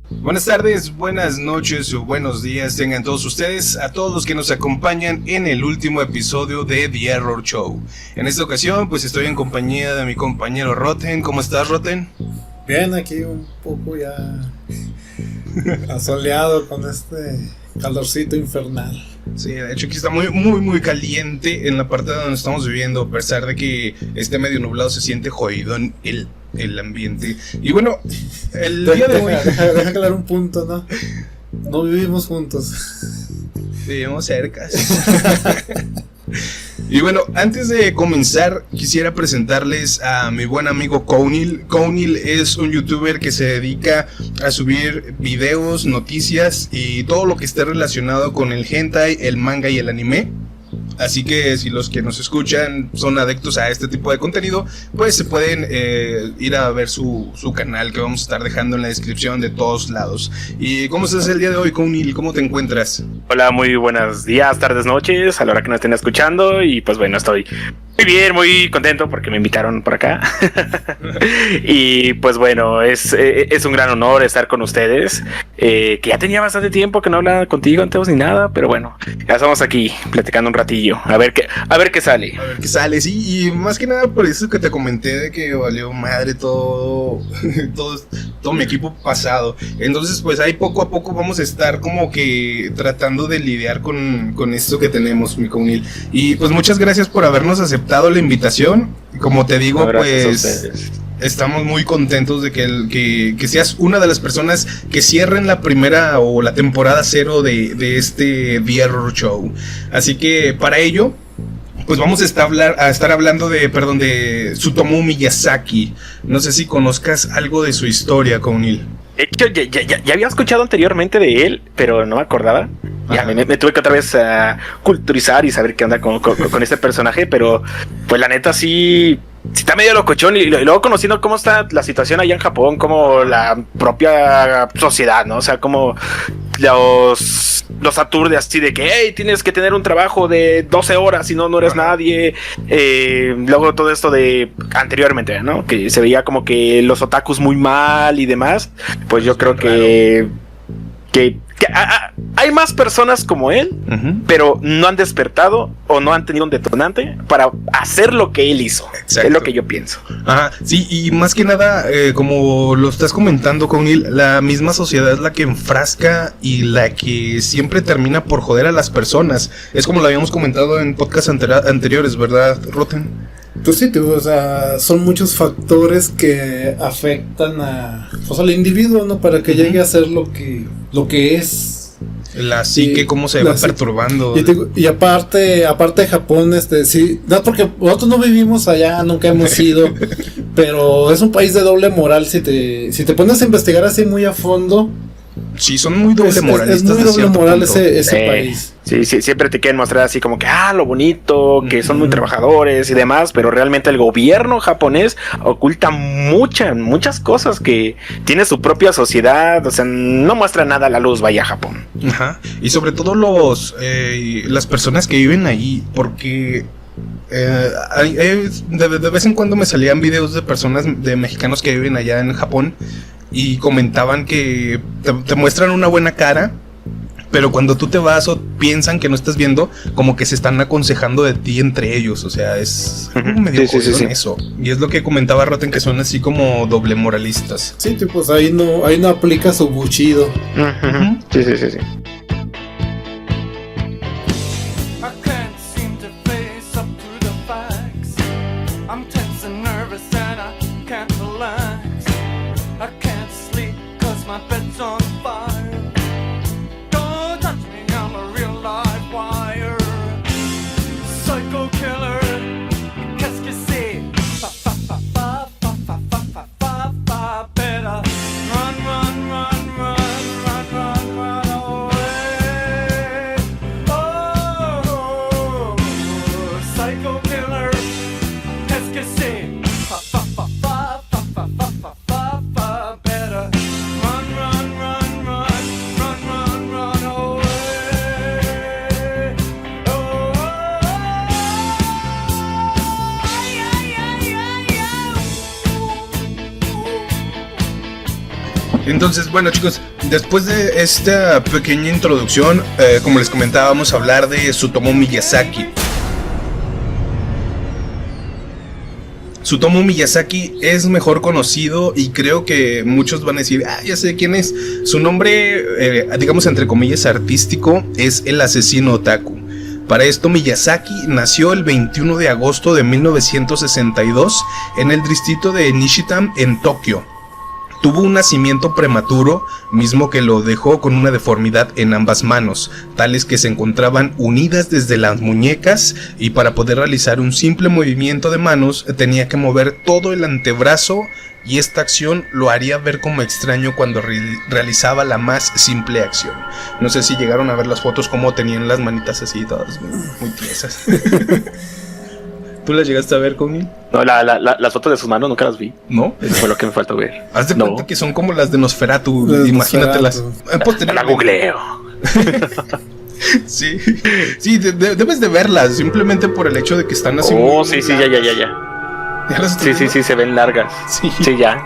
Buenas tardes, buenas noches o buenos días tengan todos ustedes, a todos los que nos acompañan en el último episodio de The Error Show. En esta ocasión pues estoy en compañía de mi compañero Roten. ¿Cómo estás, Roten? Bien, aquí un poco ya asoleado con este calorcito infernal. Sí, de hecho aquí está muy caliente en la parte donde estamos viviendo, a pesar de que esté medio nublado, se siente jodido en el ambiente. Y bueno, el día de hoy... Deja aclarar un punto, ¿no? No vivimos juntos. Vivimos cerca. Y bueno, antes de comenzar, quisiera presentarles a mi buen amigo Cownil. Cownil es un youtuber que se dedica a subir videos, noticias y todo lo que esté relacionado con el hentai, el manga y el anime. Así que si los que nos escuchan son adeptos a este tipo de contenido, pues se pueden ir a ver su canal, que vamos a estar dejando en la descripción de todos lados. ¿Y cómo estás el día de hoy, Cownil? ¿Cómo te encuentras? Hola, muy buenos días, tardes, noches, a la hora que nos estén escuchando. Y pues bueno, estoy muy bien, muy contento porque me invitaron por acá. Y pues bueno, es un gran honor estar con ustedes, que ya tenía bastante tiempo que no hablaba contigo antes ni nada, pero bueno, ya estamos aquí platicando un ratillo, a ver qué sale. A ver qué sale, sí, y más que nada por eso que te comenté de que valió madre todo mi equipo pasado. Entonces pues ahí poco a poco vamos a estar como que tratando de lidiar con esto que tenemos, mi Cownil. Y pues muchas gracias por habernos aceptado la invitación. Como te digo, pues estamos muy contentos de que seas una de las personas que cierren la primera o la temporada 0 de este The Error Show. Así que para ello, pues vamos a estar hablando de Tsutomu Miyazaki. No sé si conozcas algo de su historia, Cownil. De hecho, ya había escuchado anteriormente de él, pero no me acordaba. Ya me tuve que otra vez culturizar y saber qué onda con este personaje, pero pues la neta sí está medio locochón. Y luego conociendo cómo está la situación allá en Japón, como la propia sociedad, ¿no? O sea, como los aturde así de que, hey, tienes que tener un trabajo de 12 horas, si no, no eres nadie. Luego todo esto de anteriormente, ¿no? Que se veía como que los otakus muy mal y demás. Pues yo creo que hay más personas como él, pero no han despertado o no han tenido un detonante para hacer lo que él hizo. Exacto. Es lo que yo pienso. Ajá, sí, y más que nada, como lo estás comentando, Cownil, la misma sociedad es la que enfrasca y la que siempre termina por joder a las personas. Es como lo habíamos comentado en podcasts anteriores, ¿verdad, Roten? Pues sí, o sea, son muchos factores que afectan al individuo, ¿no? Para que llegue a ser lo que es. La psique, cómo se va perturbando. Y aparte de Japón, sí, no, porque nosotros no vivimos allá, nunca hemos ido, pero es un país de doble moral. Si te pones a investigar así muy a fondo. Sí, son muy doble moralistas. Es muy doble moral ese país. Sí, siempre te quieren mostrar así como que lo bonito, que son muy trabajadores y demás, pero realmente el gobierno japonés oculta muchas cosas, que tiene su propia sociedad, o sea, no muestra nada a la luz, vaya, Japón. Ajá. Y sobre todo las personas que viven ahí, porque de vez en cuando me salían videos de personas, de mexicanos que viven allá en Japón, y comentaban que te muestran una buena cara, pero cuando tú te vas o piensan que no estás viendo, como que se están aconsejando de ti entre ellos. O sea, es medio jodido eso. Y es lo que comentaba Roten, que son así como doble moralistas. Sí, pues ahí no aplica su buchido. Sí. Run, run, run. Entonces, bueno, chicos, después de esta pequeña introducción, como les comentaba, vamos a hablar de Tsutomu Miyazaki. Tsutomu Miyazaki es mejor conocido y creo que muchos van a decir, ya sé quién es. Su nombre, digamos entre comillas, artístico es el asesino otaku. Para esto, Miyazaki nació el 21 de agosto de 1962 en el distrito de Nishitan, en Tokio. Tuvo un nacimiento prematuro, mismo que lo dejó con una deformidad en ambas manos, tales que se encontraban unidas desde las muñecas, y para poder realizar un simple movimiento de manos tenía que mover todo el antebrazo, y esta acción lo haría ver como extraño cuando realizaba la más simple acción. No sé si llegaron a ver las fotos, como tenían las manitas así, todas muy tiesas. ¿Tú las llegaste a ver, Connie? No, las fotos de sus manos nunca las vi. ¿No? Eso fue lo que me faltó ver. Haz de cuenta que son como las de Nosferatu, imagínatelas. La googleo. Sí, sí, debes de verlas, simplemente por el hecho de que están así. Sí, sí, ya. Sí, se ven largas. Sí, ya.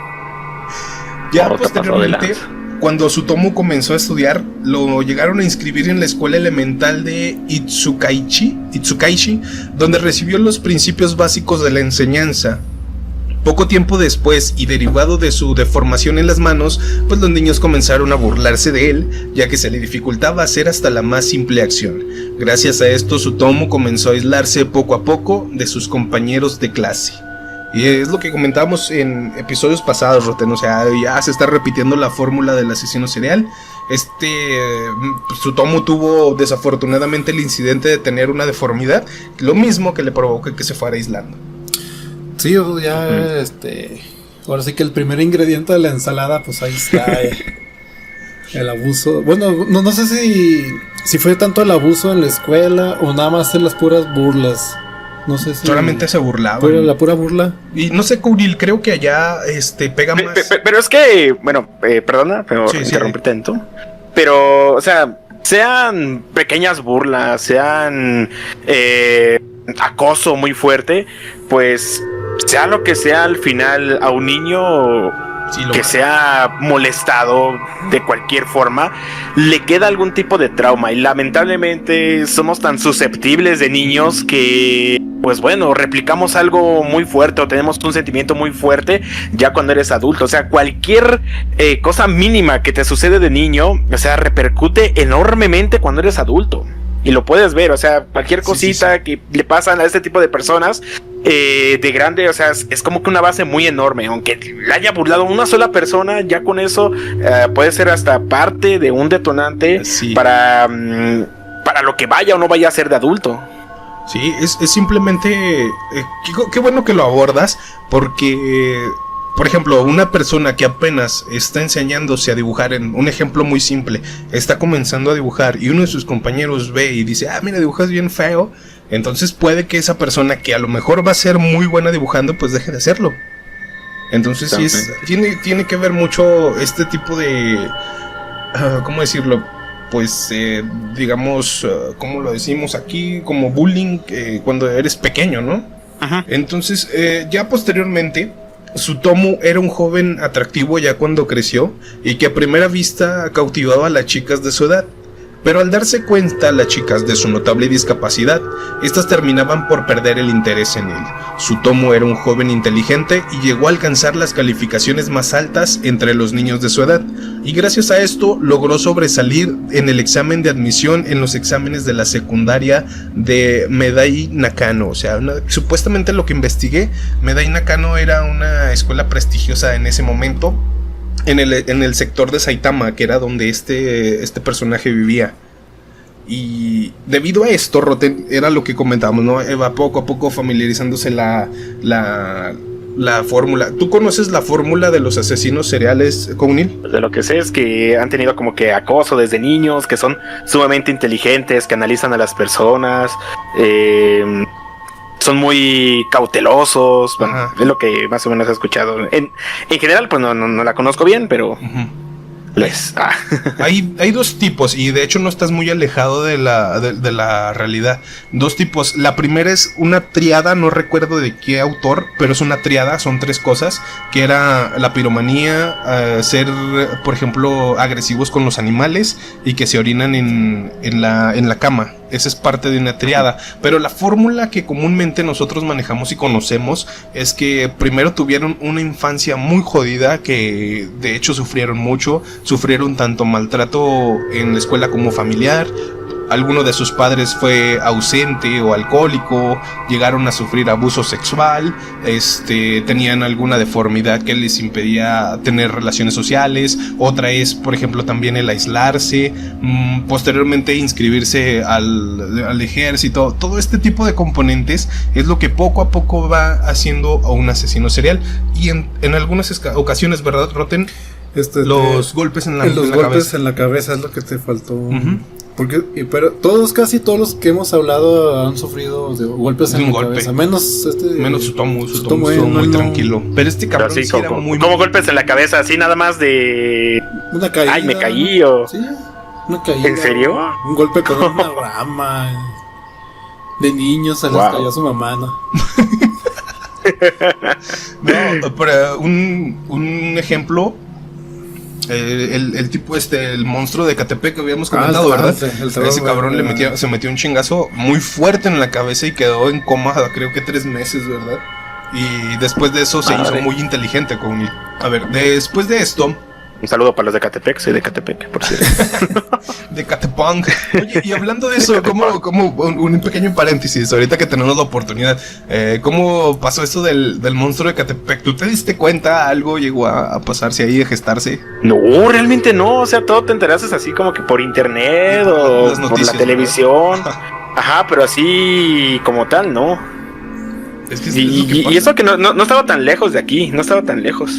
Ya posteriormente, cuando Tsutomu comenzó a estudiar, lo llegaron a inscribir en la escuela elemental de Itsukaichi, donde recibió los principios básicos de la enseñanza. Poco tiempo después, y derivado de su deformación en las manos, pues los niños comenzaron a burlarse de él, ya que se le dificultaba hacer hasta la más simple acción. Gracias a esto, Tsutomu comenzó a aislarse poco a poco de sus compañeros de clase. Y es lo que comentábamos en episodios pasados, Roten, o sea, ya se está repitiendo la fórmula del asesino serial. Tsutomu tuvo desafortunadamente el incidente de tener una deformidad, lo mismo que le provocó que se fuera aislando. Sí, ya, ahora sí que el primer ingrediente de la ensalada, pues ahí está, el abuso. Bueno, no sé si fue tanto el abuso en la escuela o nada más en las puras burlas. No sé si solamente se burlaban. La pura burla. Y no sé, Kuril, creo que allá pega más. Pero es que, bueno, perdona, pero interrumpí tanto. Pero, o sea, sean pequeñas burlas, sean acoso muy fuerte, pues sea lo que sea, al final a un niño que sea molestado de cualquier forma, le queda algún tipo de trauma, y lamentablemente somos tan susceptibles de niños que, pues bueno, replicamos algo muy fuerte o tenemos un sentimiento muy fuerte ya cuando eres adulto. O sea, cualquier cosa mínima que te sucede de niño, o sea, repercute enormemente cuando eres adulto. Y lo puedes ver, o sea, cualquier cosita que le pasan a este tipo de personas de grande, o sea, es como que una base muy enorme. Aunque la haya burlado una sola persona, ya con eso puede ser hasta parte de un detonante para lo que vaya o no vaya a ser de adulto. Sí, es simplemente qué bueno que lo abordas, porque por ejemplo, una persona que apenas está enseñándose a dibujar, en un ejemplo muy simple, está comenzando a dibujar y uno de sus compañeros ve y dice, mira, dibujas bien feo, entonces puede que esa persona que a lo mejor va a ser muy buena dibujando, pues deje de hacerlo. Entonces tiene que ver mucho este tipo de, ¿cómo decirlo? Pues digamos, ¿cómo lo decimos aquí? Como bullying cuando eres pequeño, ¿no? Ajá. Entonces, ya posteriormente, Tsutomu era un joven atractivo ya cuando creció, y que a primera vista cautivaba a las chicas de su edad. Pero al darse cuenta las chicas de su notable discapacidad, estas terminaban por perder el interés en él. Tsutomu era un joven inteligente y llegó a alcanzar las calificaciones más altas entre los niños de su edad, y gracias a esto logró sobresalir en el examen de admisión en los exámenes de la secundaria de Meidai Nakano. O sea, supuestamente lo que investigué, Meidai Nakano era una escuela prestigiosa en ese momento, en el sector de Saitama, que era donde este personaje vivía. Y debido a esto, Roten, era lo que comentábamos, ¿no? Eva poco a poco familiarizándose la fórmula. ¿Tú conoces la fórmula de los asesinos seriales, Kounil? De lo que sé es que han tenido como que acoso desde niños, que son sumamente inteligentes, que analizan a las personas, son muy cautelosos. Bueno, es lo que más o menos he escuchado. En general, pues no la conozco bien, pero Hay dos tipos, y de hecho no estás muy alejado de la realidad. Dos tipos. La primera es una triada, no recuerdo de qué autor, pero es una triada, son 3 cosas, que era la piromanía, ser, por ejemplo, agresivos con los animales y que se orinan en la cama. Esa es parte de una triada. Pero la fórmula que comúnmente nosotros manejamos y conocemos es que primero tuvieron una infancia muy jodida, que de hecho sufrieron mucho, sufrieron tanto maltrato en la escuela como familiar. Alguno de sus padres fue ausente o alcohólico, llegaron a sufrir abuso sexual, tenían alguna deformidad que les impedía tener relaciones sociales. Otra es, por ejemplo, también el aislarse, posteriormente inscribirse al ejército. Todo este tipo de componentes es lo que poco a poco va haciendo a un asesino serial. Y en algunas ocasiones, ¿verdad, Rotten? Los golpes en la cabeza. En la cabeza es lo que te faltó. Pero casi todos los que hemos hablado han sufrido de golpes en la cabeza. Menos su tomo estuvo muy tranquilo. Pero este cabrón sí era muy... Como golpes en la cabeza, así nada más de... Una caída. Ay, me caí o... Sí, una caída. ¿En serio? Un golpe con una rama. De niños se les cayó a su mamá, ¿no? No, pero un ejemplo... El tipo el monstruo de Ecatepec que habíamos comentado, ¿verdad? Ese cabrón se metió un chingazo muy fuerte en la cabeza y quedó en coma, creo que 3 meses, ¿verdad? Y después de eso se hizo muy inteligente con él. A ver, después de esto... Un saludo para los de Ecatepec, soy de Ecatepec, por cierto. De Ecatepunk. Oye, y hablando de eso, como un pequeño paréntesis, ahorita que tenemos la oportunidad, ¿cómo pasó esto del monstruo de Ecatepec? ¿Tú te diste cuenta? ¿Algo llegó a pasarse ahí, a gestarse? No, realmente no, o sea, todo te enteraste así como que por internet o por la televisión. Ajá, pero así como tal, no. Y eso que no estaba tan lejos de aquí, no estaba tan lejos.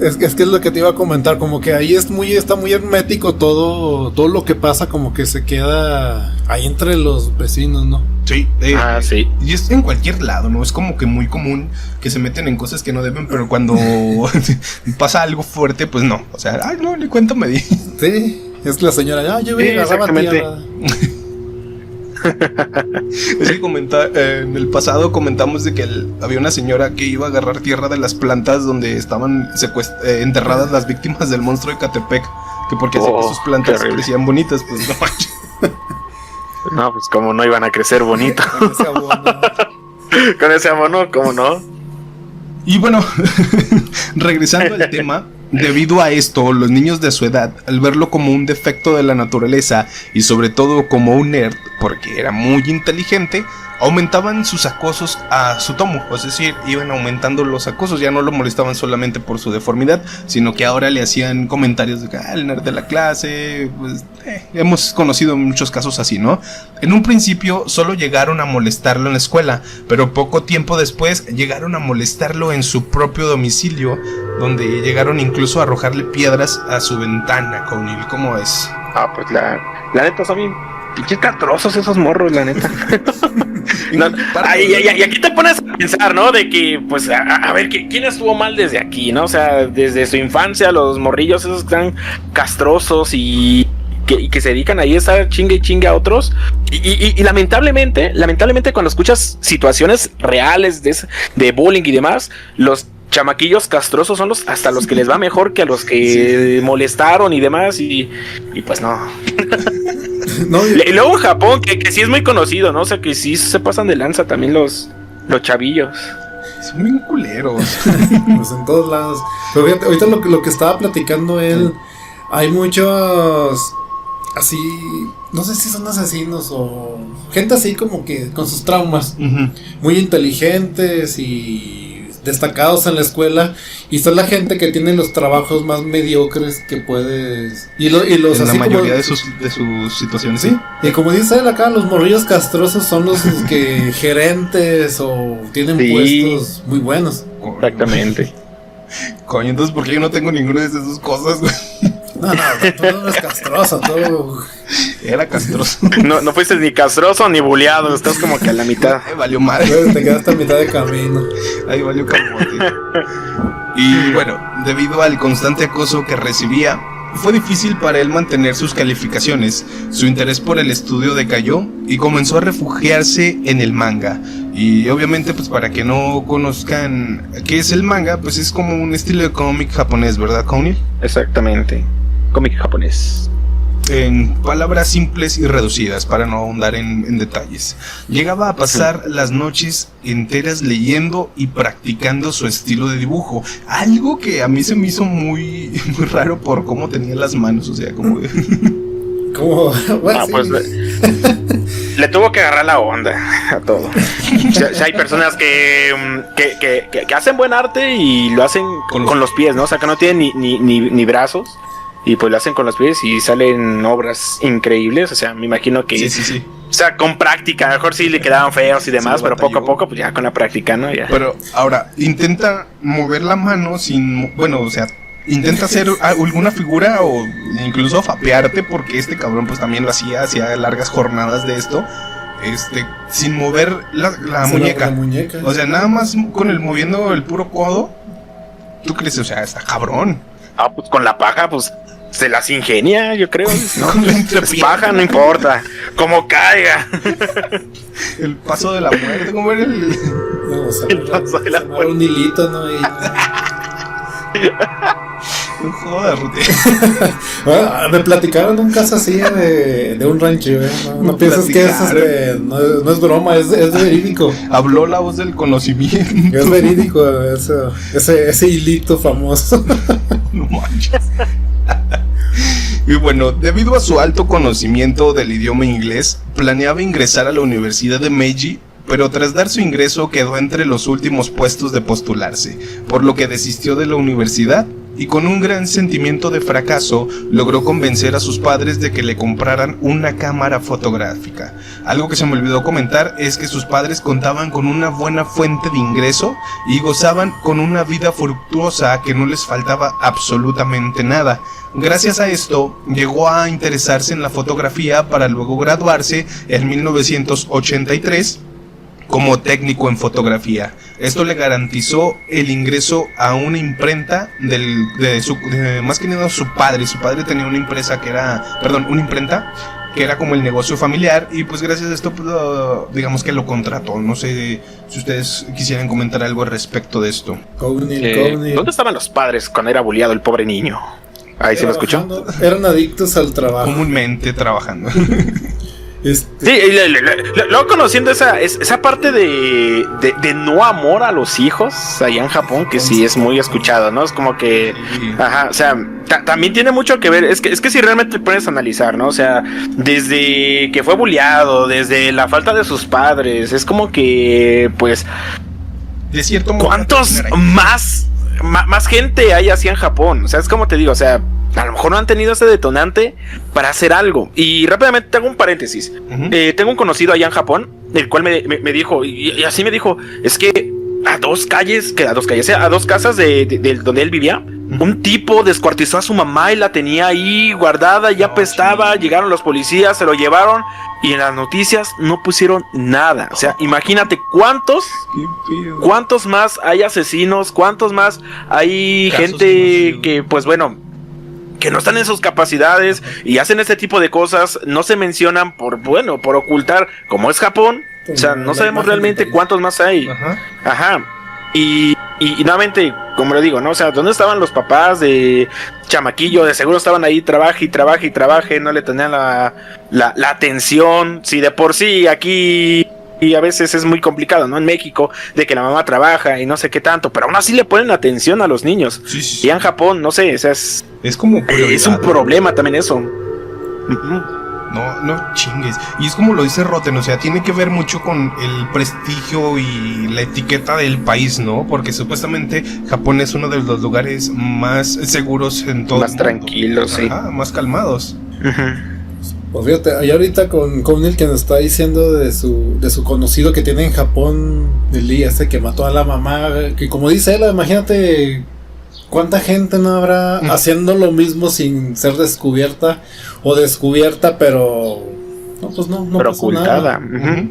Es que es lo que te iba a comentar, como que ahí está muy hermético todo lo que pasa, como que se queda ahí entre los vecinos, ¿no? Sí, sí. Y es en cualquier lado, ¿no? Es como que muy común que se meten en cosas que no deben, pero cuando pasa algo fuerte, pues no. O sea, ay, no, le cuento, me di. Sí, es la señora, yo voy a agarrar tierra. Es que en el pasado comentamos de que había una señora que iba a agarrar tierra de las plantas donde estaban enterradas las víctimas del monstruo de Ecatepec, que porque hacía que sus plantas crecían bonitas, pues no manches. No, pues como no iban a crecer bonito. Con ese abono. Con ese abono, ¿cómo no? Y bueno, regresando al tema, debido a esto, los niños de su edad, al verlo como un defecto de la naturaleza y sobre todo como un nerd, porque era muy inteligente, aumentaban sus acosos a su tomo. Es decir, iban aumentando los acosos, ya no lo molestaban solamente por su deformidad, sino que ahora le hacían comentarios de que el nerd de la clase, pues hemos conocido muchos casos así, ¿no? En un principio solo llegaron a molestarlo en la escuela, pero poco tiempo después llegaron a molestarlo en su propio domicilio, donde llegaron incluso a arrojarle piedras a su ventana. ¿Cómo es? Pues la neta son bien pinches castrosos esos morros, la neta. Y aquí te pones a pensar, ¿no? De que, pues, a ver, ¿quién estuvo mal desde aquí, no? O sea, desde su infancia, los morrillos esos que están castrosos y que se dedican ahí a estar chingue y chingue a otros. Y lamentablemente, cuando escuchas situaciones reales de bullying y demás, los chamaquillos castrosos son hasta los que les va mejor que a los que molestaron y demás. Y pues no. Y luego en Japón, que sí es muy conocido, ¿no? O sea, que sí se pasan de lanza también los chavillos. Son bien culeros. Pues en todos lados. Pero fíjate, ahorita lo que estaba platicando él, hay muchos así, no sé si son asesinos o gente así como que con sus traumas, muy inteligentes y destacados en la escuela, y son la gente que tiene los trabajos más mediocres que puedes y los en así la mayoría como, de sus situaciones, sí. Y como dice él acá, los morrillos castrosos son los que gerentes o tienen puestos muy buenos. Exactamente. Coño, entonces ¿por qué yo no tengo ninguna de esas dos cosas, güey? No, tú no eres castroso, tú era castroso. No fuiste ni castroso ni buleado, estás como que a la mitad. Valió madre. Te quedaste a mitad de camino. Ahí valió camote. Y bueno, debido al constante acoso que recibía, fue difícil para él mantener sus calificaciones. Su interés por el estudio decayó y comenzó a refugiarse en el manga. Y obviamente, pues para que no conozcan qué es el manga, pues es como un estilo de cómic japonés, ¿verdad, Kaunil? Exactamente, cómic japonés. En palabras simples y reducidas, para no ahondar en detalles. Llegaba a pasar las noches enteras leyendo y practicando su estilo de dibujo. Algo que a mí se me hizo muy raro por cómo tenía las manos, o sea, como... Como, bueno, pues le tuvo que agarrar la onda a todo. Si hay personas que hacen buen arte y lo hacen con los pies, ¿no? O sea, que no tienen ni brazos. Y pues lo hacen con los pies y salen obras increíbles. O sea, me imagino que... Sí. O sea, con práctica, a lo mejor sí le quedaban feos y demás, pero poco a poco, pues ya con la práctica, ¿no? Ya. Pero ahora, intenta mover la mano sin... Bueno, o sea, intenta hacer alguna figura o incluso fapearte, porque este cabrón pues también lo hacía largas jornadas de esto. Sin mover la muñeca. O sea, nada más moviendo el puro codo. ¿Tú crees? O sea, está cabrón. Pues con la paja, pues se las ingenia, yo creo. ¿No? Es paja, no importa. Como caiga. El paso de la muerte, como era el... No, o sea, El paso de la muerte. un hilito, ¿no? Y... Joder, me platicaron un caso así de un rancho, ¿eh? No piensas que no es broma, es verídico. Habló la voz del conocimiento. Es verídico ese hilito famoso. No manches. Y bueno, debido a su alto conocimiento del idioma inglés, planeaba ingresar a la Universidad de Meiji, pero tras dar su ingreso quedó entre los últimos puestos de postularse, por lo que desistió de la universidad y con un gran sentimiento de fracaso logró convencer a sus padres de que le compraran una cámara fotográfica. Algo que se me olvidó comentar es que sus padres contaban con una buena fuente de ingreso y gozaban con una vida fructuosa que no les faltaba absolutamente nada. Gracias a esto, llegó a interesarse en la fotografía para luego graduarse en 1983 como técnico en fotografía. Esto le garantizó el ingreso a una imprenta más que nada su padre. Su padre tenía una imprenta que era como el negocio familiar, y pues gracias a esto, pues, digamos que lo contrató. No sé si ustedes quisieran comentar algo al respecto de esto. Cownil. ¿Dónde estaban los padres cuando era bulliado el pobre niño? Ahí se me escuchó. Eran adictos al trabajo. Comúnmente trabajando. Sí, luego conociendo esa parte de no amor a los hijos allá en Japón, que sí es muy escuchado, ¿no? Es como que, ajá, o sea, también tiene mucho que ver, es que si realmente te pones a analizar, ¿no? O sea, desde que fue bulleado, desde la falta de sus padres, es como que, pues, de cierto modo, ¿cuántos más gente hay así en Japón? O sea, es como te digo, o sea, a lo mejor no han tenido ese detonante para hacer algo. Y rápidamente te hago un paréntesis. Tengo un conocido allá en Japón, el cual me dijo, y así me dijo, es que a dos casas de donde él vivía, un tipo descuartizó a su mamá y la tenía ahí guardada, ya apestaba, llegaron los policías, se lo llevaron, y en las noticias no pusieron nada. O sea, imagínate cuántos más hay asesinos, cuántos más hay gente que, pues bueno, que no están en sus capacidades y hacen este tipo de cosas, no se mencionan por ocultar, como es Japón. O sea, no sabemos realmente cuántos más hay. Ajá. Y nuevamente, como le digo, ¿no? O sea, ¿dónde estaban los papás de chamaquillo? De seguro estaban ahí, trabaje, no le tenían la atención. Si de por sí aquí... Y a veces es muy complicado, ¿no? En México, de que la mamá trabaja y no sé qué tanto, pero aún así le ponen atención a los niños. Sí. Y en Japón, no sé, o sea, es como es un problema también eso. No chingues. Y es como lo dice Rotten, o sea, tiene que ver mucho con el prestigio y la etiqueta del país, ¿no? Porque supuestamente Japón es uno de los lugares más seguros en todo el mundo. Más tranquilos, sí. Más calmados. Pues fíjate, ahí ahorita con el que nos está diciendo de su conocido que tiene en Japón, el día que mató a la mamá, que como dice él, imagínate cuánta gente no habrá haciendo lo mismo sin ser descubierta, pero no, pues no pero pasó ocultada. nada.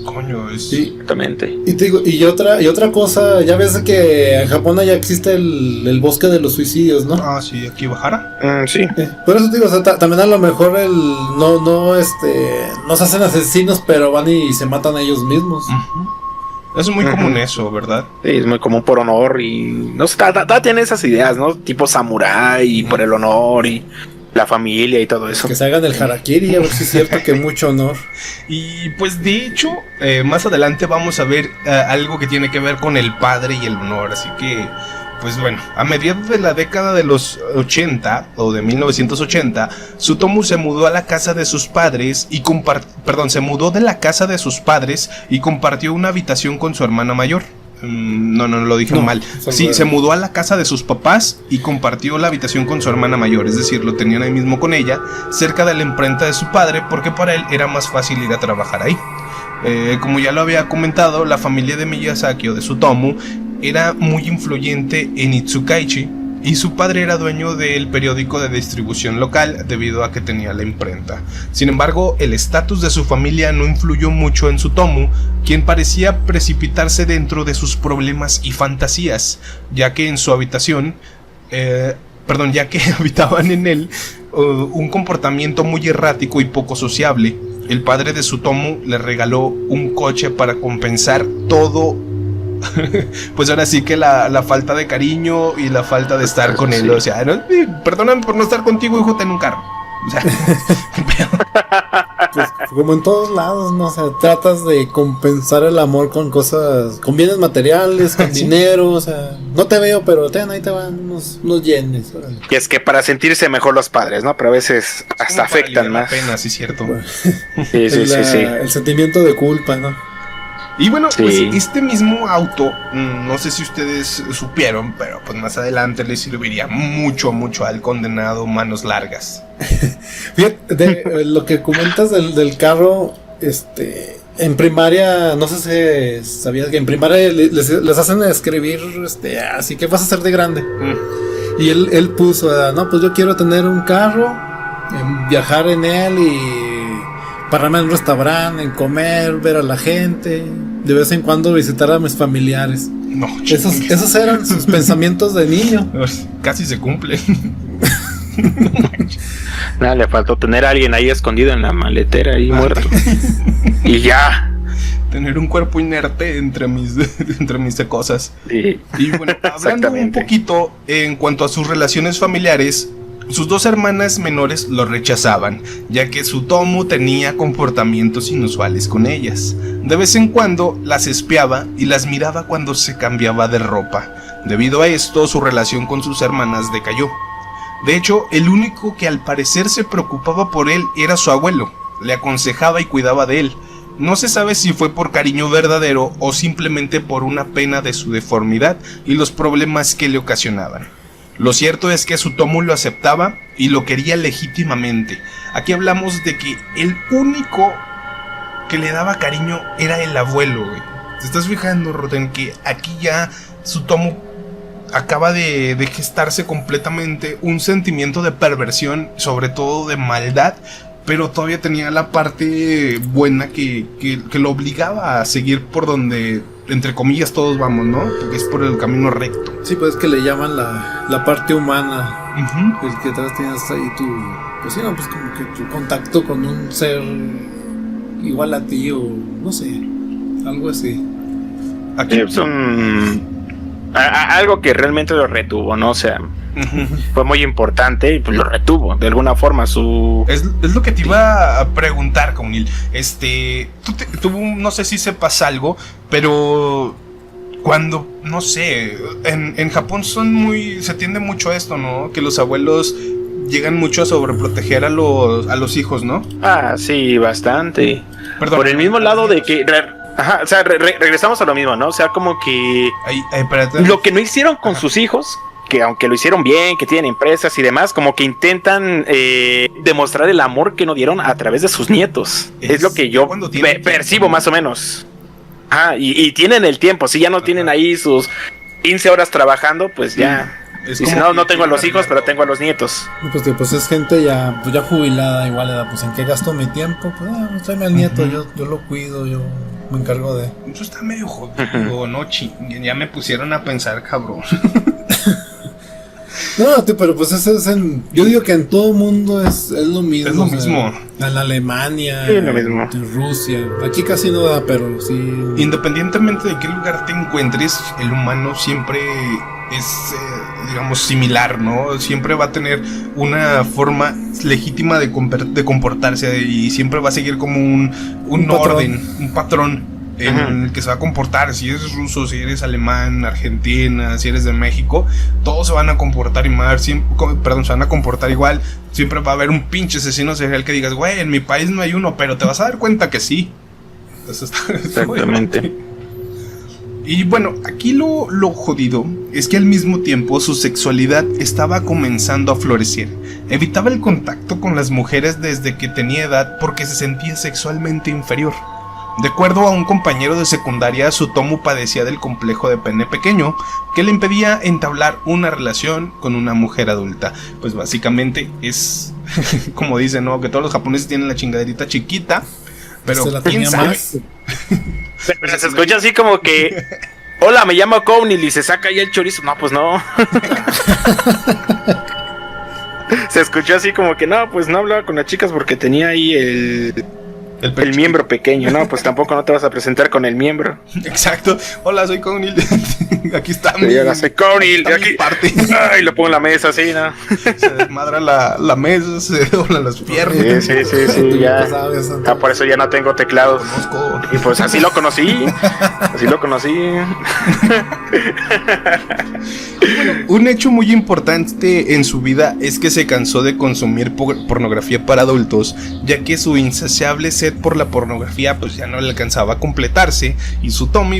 Coño, es... Sí. Exactamente. Y te digo, y otra cosa, ya ves que en Japón ya existe el bosque de los suicidios, ¿no? Ah, sí, aquí bajara. Sí. Por eso te digo, o sea, también a lo mejor no se hacen asesinos, pero van y se matan a ellos mismos. Es muy común eso, ¿verdad? Sí, es muy común por honor y... No sé, tiene esas ideas, ¿no? Tipo samurái y por el honor y la familia y todo eso. Que se hagan el harakiri, a ver si es cierto que mucho honor. Y pues de hecho, más adelante vamos a ver algo que tiene que ver con el padre y el honor. Así que, pues bueno, a mediados de la década de los 80 o de 1980, Tsutomu se mudó a la casa de sus padres y se mudó de la casa de sus padres y compartió una habitación con su hermana mayor. No, lo dije mal. Sí, se mudó a la casa de sus papás y compartió la habitación con su hermana mayor. Es decir, lo tenían ahí mismo con ella, cerca de la imprenta de su padre, porque para él era más fácil ir a trabajar ahí. Como ya lo había comentado, la familia de Miyazaki o de Tsutomu era muy influyente en Itsukaichi, y su padre era dueño del periódico de distribución local debido a que tenía la imprenta. Sin embargo, el estatus de su familia no influyó mucho en Tsutomu, quien parecía precipitarse dentro de sus problemas y fantasías, ya que en su habitación, ya que habitaban en él un comportamiento muy errático y poco sociable. El padre de Tsutomu le regaló un coche para compensar todo. Pues ahora sí que la falta de cariño y la falta de estar con él. O sea, perdóname por no estar contigo, hijo, ten un carro. O sea, pues, como en todos lados, ¿no? O sea, tratas de compensar el amor con cosas, con bienes materiales, con dinero. O sea, no te veo, pero ahí te van unos yenes. Órale. Y es que para sentirse mejor los padres, ¿no? Pero a veces hasta afectan más. Pena, sí, cierto. Bueno, sí. El sentimiento de culpa, ¿no? Y bueno, pues este mismo auto, no sé si ustedes supieron, pero pues más adelante le serviría mucho al condenado Manos Largas. Fíjate, lo que comentas del carro, en primaria, no sé si sabías que en primaria les hacen escribir, así que vas a ser de grande. Y él puso, no, pues yo quiero tener un carro, viajar en él y pararme en un restaurante, en comer, ver a la gente, de vez en cuando visitar a mis familiares. No, esos eran sus pensamientos de niño. Casi se cumplen. Nada, le faltó tener a alguien ahí escondido en la maletera y muerto. Y ya. Tener un cuerpo inerte entre mis cosas. Sí. Y bueno, hablando un poquito en cuanto a sus relaciones familiares, sus dos hermanas menores lo rechazaban, ya que Tsutomu tenía comportamientos inusuales con ellas. De vez en cuando las espiaba y las miraba cuando se cambiaba de ropa. Debido a esto, su relación con sus hermanas decayó. De hecho, el único que al parecer se preocupaba por él era su abuelo. Le aconsejaba y cuidaba de él. No se sabe si fue por cariño verdadero o simplemente por una pena de su deformidad y los problemas que le ocasionaban. Lo cierto es que Tsutomu lo aceptaba y lo quería legítimamente. Aquí hablamos de que el único que le daba cariño era el abuelo, güey. ¿Te estás fijando, Roten? Que aquí ya Tsutomu acaba de gestarse completamente un sentimiento de perversión, sobre todo de maldad, pero todavía tenía la parte buena que lo obligaba a seguir por donde, entre comillas, todos vamos, ¿no? Porque es por el camino recto. Sí, pues es que le llaman la parte humana. El que atrás tienes ahí pues sí, no, pues como que tu contacto con un ser igual a ti o no sé, algo así. Aquí es algo que realmente lo retuvo, ¿no? O sea, fue muy importante y pues lo retuvo de alguna forma. Es lo que te iba a preguntar, Kaunil. Tú no sé si sepas algo, pero cuando, no sé, en Japón se tiende mucho a esto, ¿no? Que los abuelos llegan mucho a sobreproteger a los hijos, ¿no? Ah, sí, bastante. Perdón, por el mismo lado de que... Ajá, o sea, regresamos a lo mismo, ¿no? O sea, como que lo que no hicieron con sus hijos, que aunque lo hicieron bien, que tienen empresas y demás, como que intentan demostrar el amor que no dieron a través de sus nietos. Es lo que yo percibo más o menos. Ah, y tienen el tiempo, si ya no tienen ahí sus 15 horas trabajando, pues ya... Dice, no tengo a los hijos, pero tengo a los nietos. Pues es gente ya jubilada, igual edad, pues en qué gasto mi tiempo, pues tráeme al nieto, yo lo cuido, yo me encargo de... Eso está medio jodido, ¿no? Ya me pusieron a pensar, cabrón. No, pero pues yo digo que en todo mundo es lo mismo. Es lo mismo. En Alemania, Sí, lo mismo. en Rusia. Aquí casi no da, pero sí. Independientemente de qué lugar te encuentres, el humano siempre es, digamos, similar, ¿no? Siempre va a tener una forma legítima de comportarse y siempre va a seguir como un orden, un patrón en el que se va a comportar. Si eres ruso, si eres alemán, argentina, si eres de México, todos se van a comportar se van a comportar igual. Siempre va a haber un pinche asesino serial que digas, güey, en mi país no hay uno, pero te vas a dar cuenta que sí. Entonces, Exactamente. Y bueno, aquí lo jodido es que al mismo tiempo su sexualidad estaba comenzando a florecer. Evitaba el contacto con las mujeres desde que tenía edad porque se sentía sexualmente inferior. De acuerdo a un compañero de secundaria, Tsutomu padecía del complejo de pene pequeño, que le impedía entablar una relación con una mujer adulta. Pues básicamente es como dicen, ¿no? Que todos los japoneses tienen la chingaderita chiquita, pero ¿se la quién tenía sabe. más? Pero se escucha así como que, hola, me llamo Cownil y se saca ahí el chorizo. No, pues no. Se escuchó así como que no, pues no hablaba con las chicas porque tenía ahí el miembro pequeño. No, pues tampoco no te vas a presentar con el miembro. Exacto. Hola, soy Cownil. Aquí está Sí, hola, soy Cownil. está mi Aquí parte. Ay, lo pongo en la mesa así, ¿no? Se desmadra la mesa, se doblan las piernas. Sí, Tú ya. sabes, Ah, por eso ya no tengo teclados. Conozco. Y pues así lo conocí. Así lo conocí. Un hecho muy importante en su vida es que se cansó de consumir pornografía para adultos, ya que su insaciable sed por la pornografía pues ya no le alcanzaba a completarse y su tomo,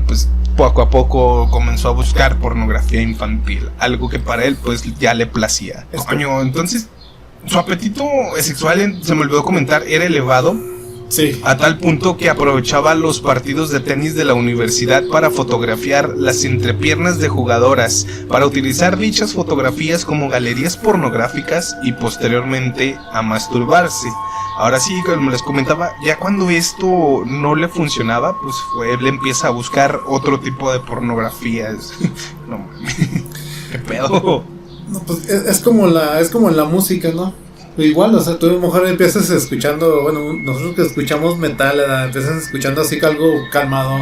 pues poco a poco comenzó a buscar pornografía infantil, algo que para él pues ya le placía. Coño, entonces su apetito sexual, se me olvidó comentar, era elevado. Sí. A tal punto que aprovechaba los partidos de tenis de la universidad para fotografiar las entrepiernas de jugadoras, para utilizar dichas fotografías como galerías pornográficas y posteriormente a masturbarse. Ahora sí, como les comentaba, ya cuando esto no le funcionaba, pues él empieza a buscar otro tipo de pornografías. No mames, qué pedo. No, pues es como en la música, ¿no? Igual, o sea, tú a lo mejor empiezas escuchando, bueno, nosotros que escuchamos metal, empiezas escuchando así que algo calmado,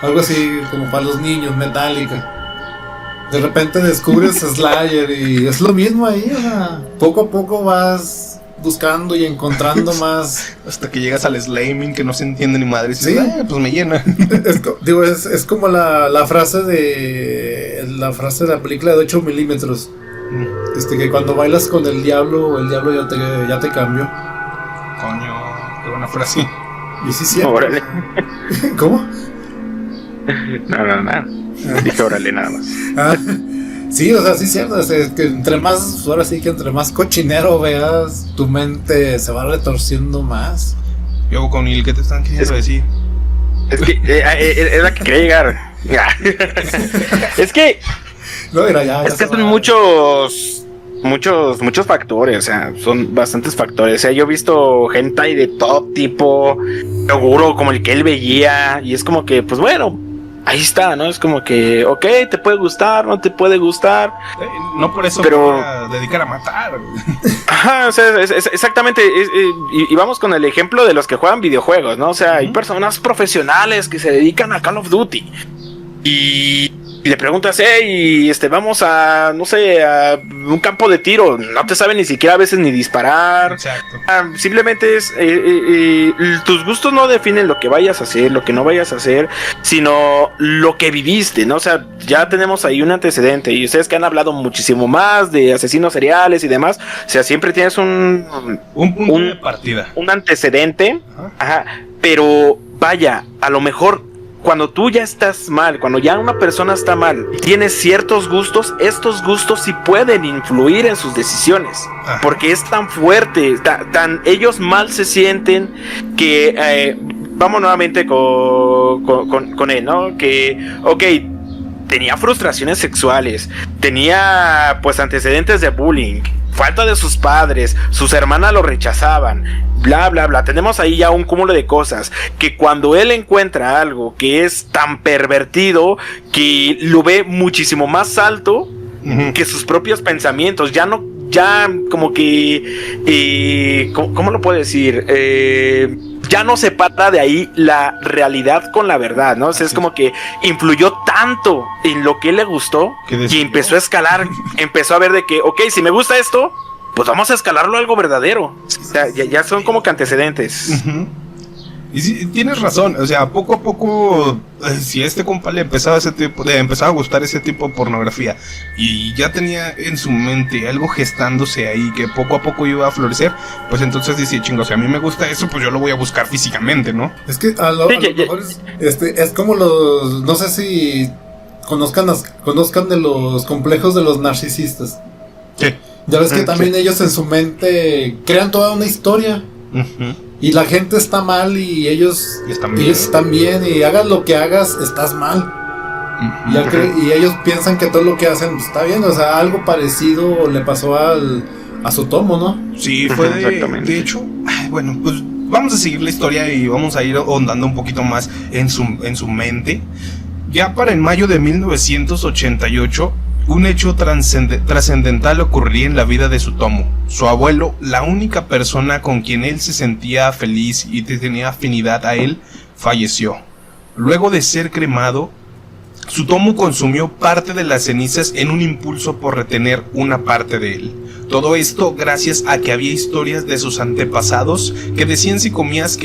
algo así como para los niños, Metallica. De repente descubres Slayer y es lo mismo ahí, o sea, poco a poco vas buscando y encontrando más. Hasta que llegas al slaming que no se entiende ni madre. Sí. Pues me llena. Es como la frase de la película de 8 milímetros. Que cuando bailas con el diablo ya te cambió. Coño, qué buena frase. Y sí, Órale. ¿Cómo? No. Dije órale nada más. Ah, sí, o sea, sí es cierto. Es que entre más cochinero veas, tu mente se va retorciendo más. Yo con ¿qué te están queriendo decir? Es que es la que quería llegar. Es que No, mira, ya es que se son va. muchos factores, o sea, son bastantes factores. O sea, yo he visto hentai de todo tipo, seguro como el que él veía, y es como que, pues bueno, ahí está, ¿no? Es como que, ok, te puede gustar, no te puede gustar. No por eso Pero- me voy a dedicar a matar. Ajá, o sea, exactamente, y vamos con el ejemplo de los que juegan videojuegos, ¿no? O sea, hay personas profesionales que se dedican a Call of Duty y le preguntas, hey, vamos a, no sé, a un campo de tiro, no te saben ni siquiera a veces ni disparar. Exacto. Simplemente es tus gustos no definen lo que vayas a hacer, lo que no vayas a hacer, sino lo que viviste, ¿no? O sea, ya tenemos ahí un antecedente y ustedes que han hablado muchísimo más de asesinos seriales y demás, o sea, siempre tienes Un punto de partida. un antecedente, Ajá. ajá, pero vaya, a lo mejor cuando tú ya estás mal, cuando ya una persona está mal, tienes ciertos gustos, estos gustos sí pueden influir en sus decisiones, Ajá. porque es tan fuerte, tan ellos mal se sienten que vamos nuevamente con él, ¿no? Que, ok, tenía frustraciones sexuales, tenía pues antecedentes de bullying, falta de sus padres, sus hermanas lo rechazaban, bla, bla, bla. Tenemos ahí ya un cúmulo de cosas que cuando él encuentra algo que es tan pervertido que lo ve muchísimo más alto que sus propios pensamientos, ya como que, ¿cómo lo puedo decir? Ya no separa de ahí la realidad con la verdad, ¿no? O sea, es como que influyó tanto en lo que él le gustó que empezó a escalar, empezó a ver de que, ok, si me gusta esto, pues vamos a escalarlo a algo verdadero. O sea, ya son como que antecedentes. Y sí, tienes razón, o sea, poco a poco, si a este compa le empezaba a gustar ese tipo de pornografía y ya tenía en su mente algo gestándose ahí que poco a poco iba a florecer, pues entonces dice, chingo, si a mí me gusta eso, pues yo lo voy a buscar físicamente, ¿no? Es que a lo mejor es como los, no sé si conozcan de los complejos de los narcisistas. Sí. Ya ves que también ellos en su mente crean toda una historia. Y la gente está mal y ellos están bien, y hagas lo que hagas, estás mal. Y ellos piensan que todo lo que hacen pues, está bien. O sea, algo parecido le pasó a Tsutomu, ¿no? Sí, fue de hecho, bueno, pues vamos a seguir la historia y vamos a ir ahondando un poquito más en su mente. Ya para en mayo de 1988, un hecho trascendental ocurriría en la vida de Tsutomu. Su abuelo, la única persona con quien él se sentía feliz y tenía afinidad a él, falleció. Luego de ser cremado, Tsutomu consumió parte de las cenizas en un impulso por retener una parte de él. Todo esto gracias a que había historias de sus antepasados que decían si comías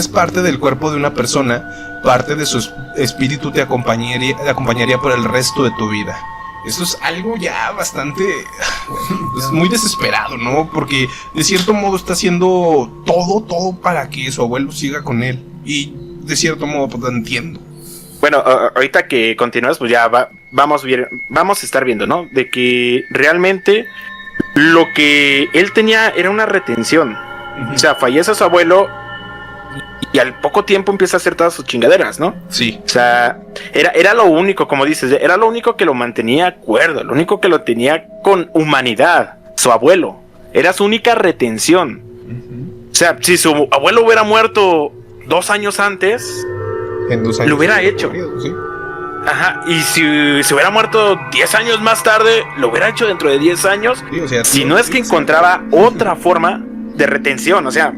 parte del cuerpo de una persona, parte de su espíritu te acompañaría por el resto de tu vida. Esto es algo ya bastante, es muy desesperado, ¿no? Porque de cierto modo está haciendo todo para que su abuelo siga con él. Y de cierto modo pues lo entiendo. Bueno, ahorita que continúas, pues ya vamos a estar viendo, ¿no? De que realmente lo que él tenía era una retención. O sea, fallece su abuelo y al poco tiempo empieza a hacer todas sus chingaderas, ¿no? Sí. O sea, era lo único, como dices, era lo único que lo mantenía cuerdo, lo único que lo tenía con humanidad, su abuelo. Era su única retención. O sea, si su abuelo hubiera muerto 2 años antes, en 2 años lo hubiera hecho. Sí. Ajá, y si se hubiera muerto 10 años más tarde, lo hubiera hecho dentro de 10 años. Sí, o sea, si no es que encontraba otra forma de retención, o sea,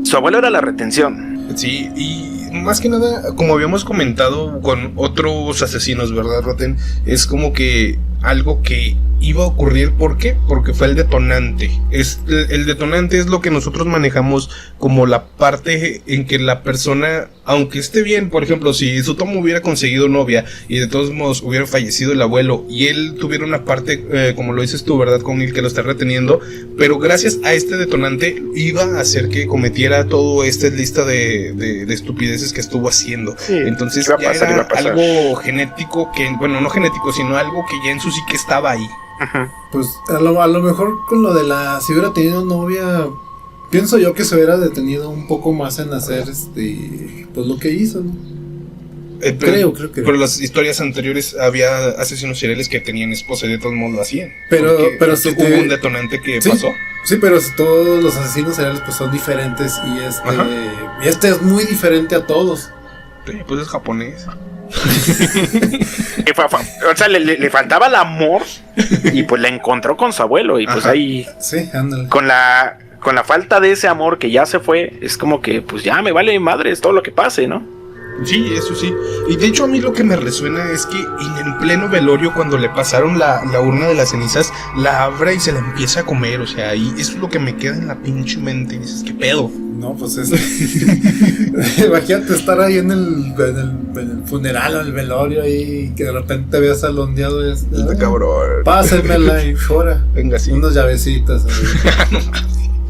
su abuelo era la retención. Sí, y más que nada, como habíamos comentado con otros asesinos, ¿verdad, Roten? Es como que algo que iba a ocurrir. ¿Por qué? Porque fue el detonante. El detonante es lo que nosotros manejamos como la parte en que la persona, aunque esté bien, por ejemplo, si Tsutomu hubiera conseguido novia y de todos modos hubiera fallecido el abuelo y él tuviera una parte, como lo dices tú, ¿verdad? Con el que lo está reteniendo, pero gracias a este detonante iba a hacer que cometiera todo esta lista de estupideces que estuvo haciendo. Sí, entonces ya era algo genético que, bueno, no genético, sino algo que ya en su psique estaba ahí. Ajá. Pues a lo mejor con lo de si hubiera tenido novia, pienso yo que se hubiera detenido un poco más en hacer pues lo que hizo, ¿no? Creo que. Pero las historias anteriores había asesinos seriales que tenían esposa y de todos modos lo hacían. Pero si hubo un detonante que pasó. Sí, pero si todos los asesinos seriales pues son diferentes y este es muy diferente a todos. Sí, pues es japonés. O sea, le faltaba el amor y pues la encontró con su abuelo y pues ahí sí, ándale. Con la falta de ese amor que ya se fue, es como que pues ya me vale madres todo lo que pase, ¿no? Sí, eso sí. Y de hecho a mí lo que me resuena es que en pleno velorio, cuando le pasaron la urna de las cenizas, la abre y se la empieza a comer. O sea, y eso es lo que me queda en la pinche mente. Y dices, ¿qué pedo? No, pues es... Imagínate estar ahí en el funeral o el velorio y que de repente veas al ondeado. Está cabrón. Pásenmela y fuera. Venga, sí. Unas llavecitas.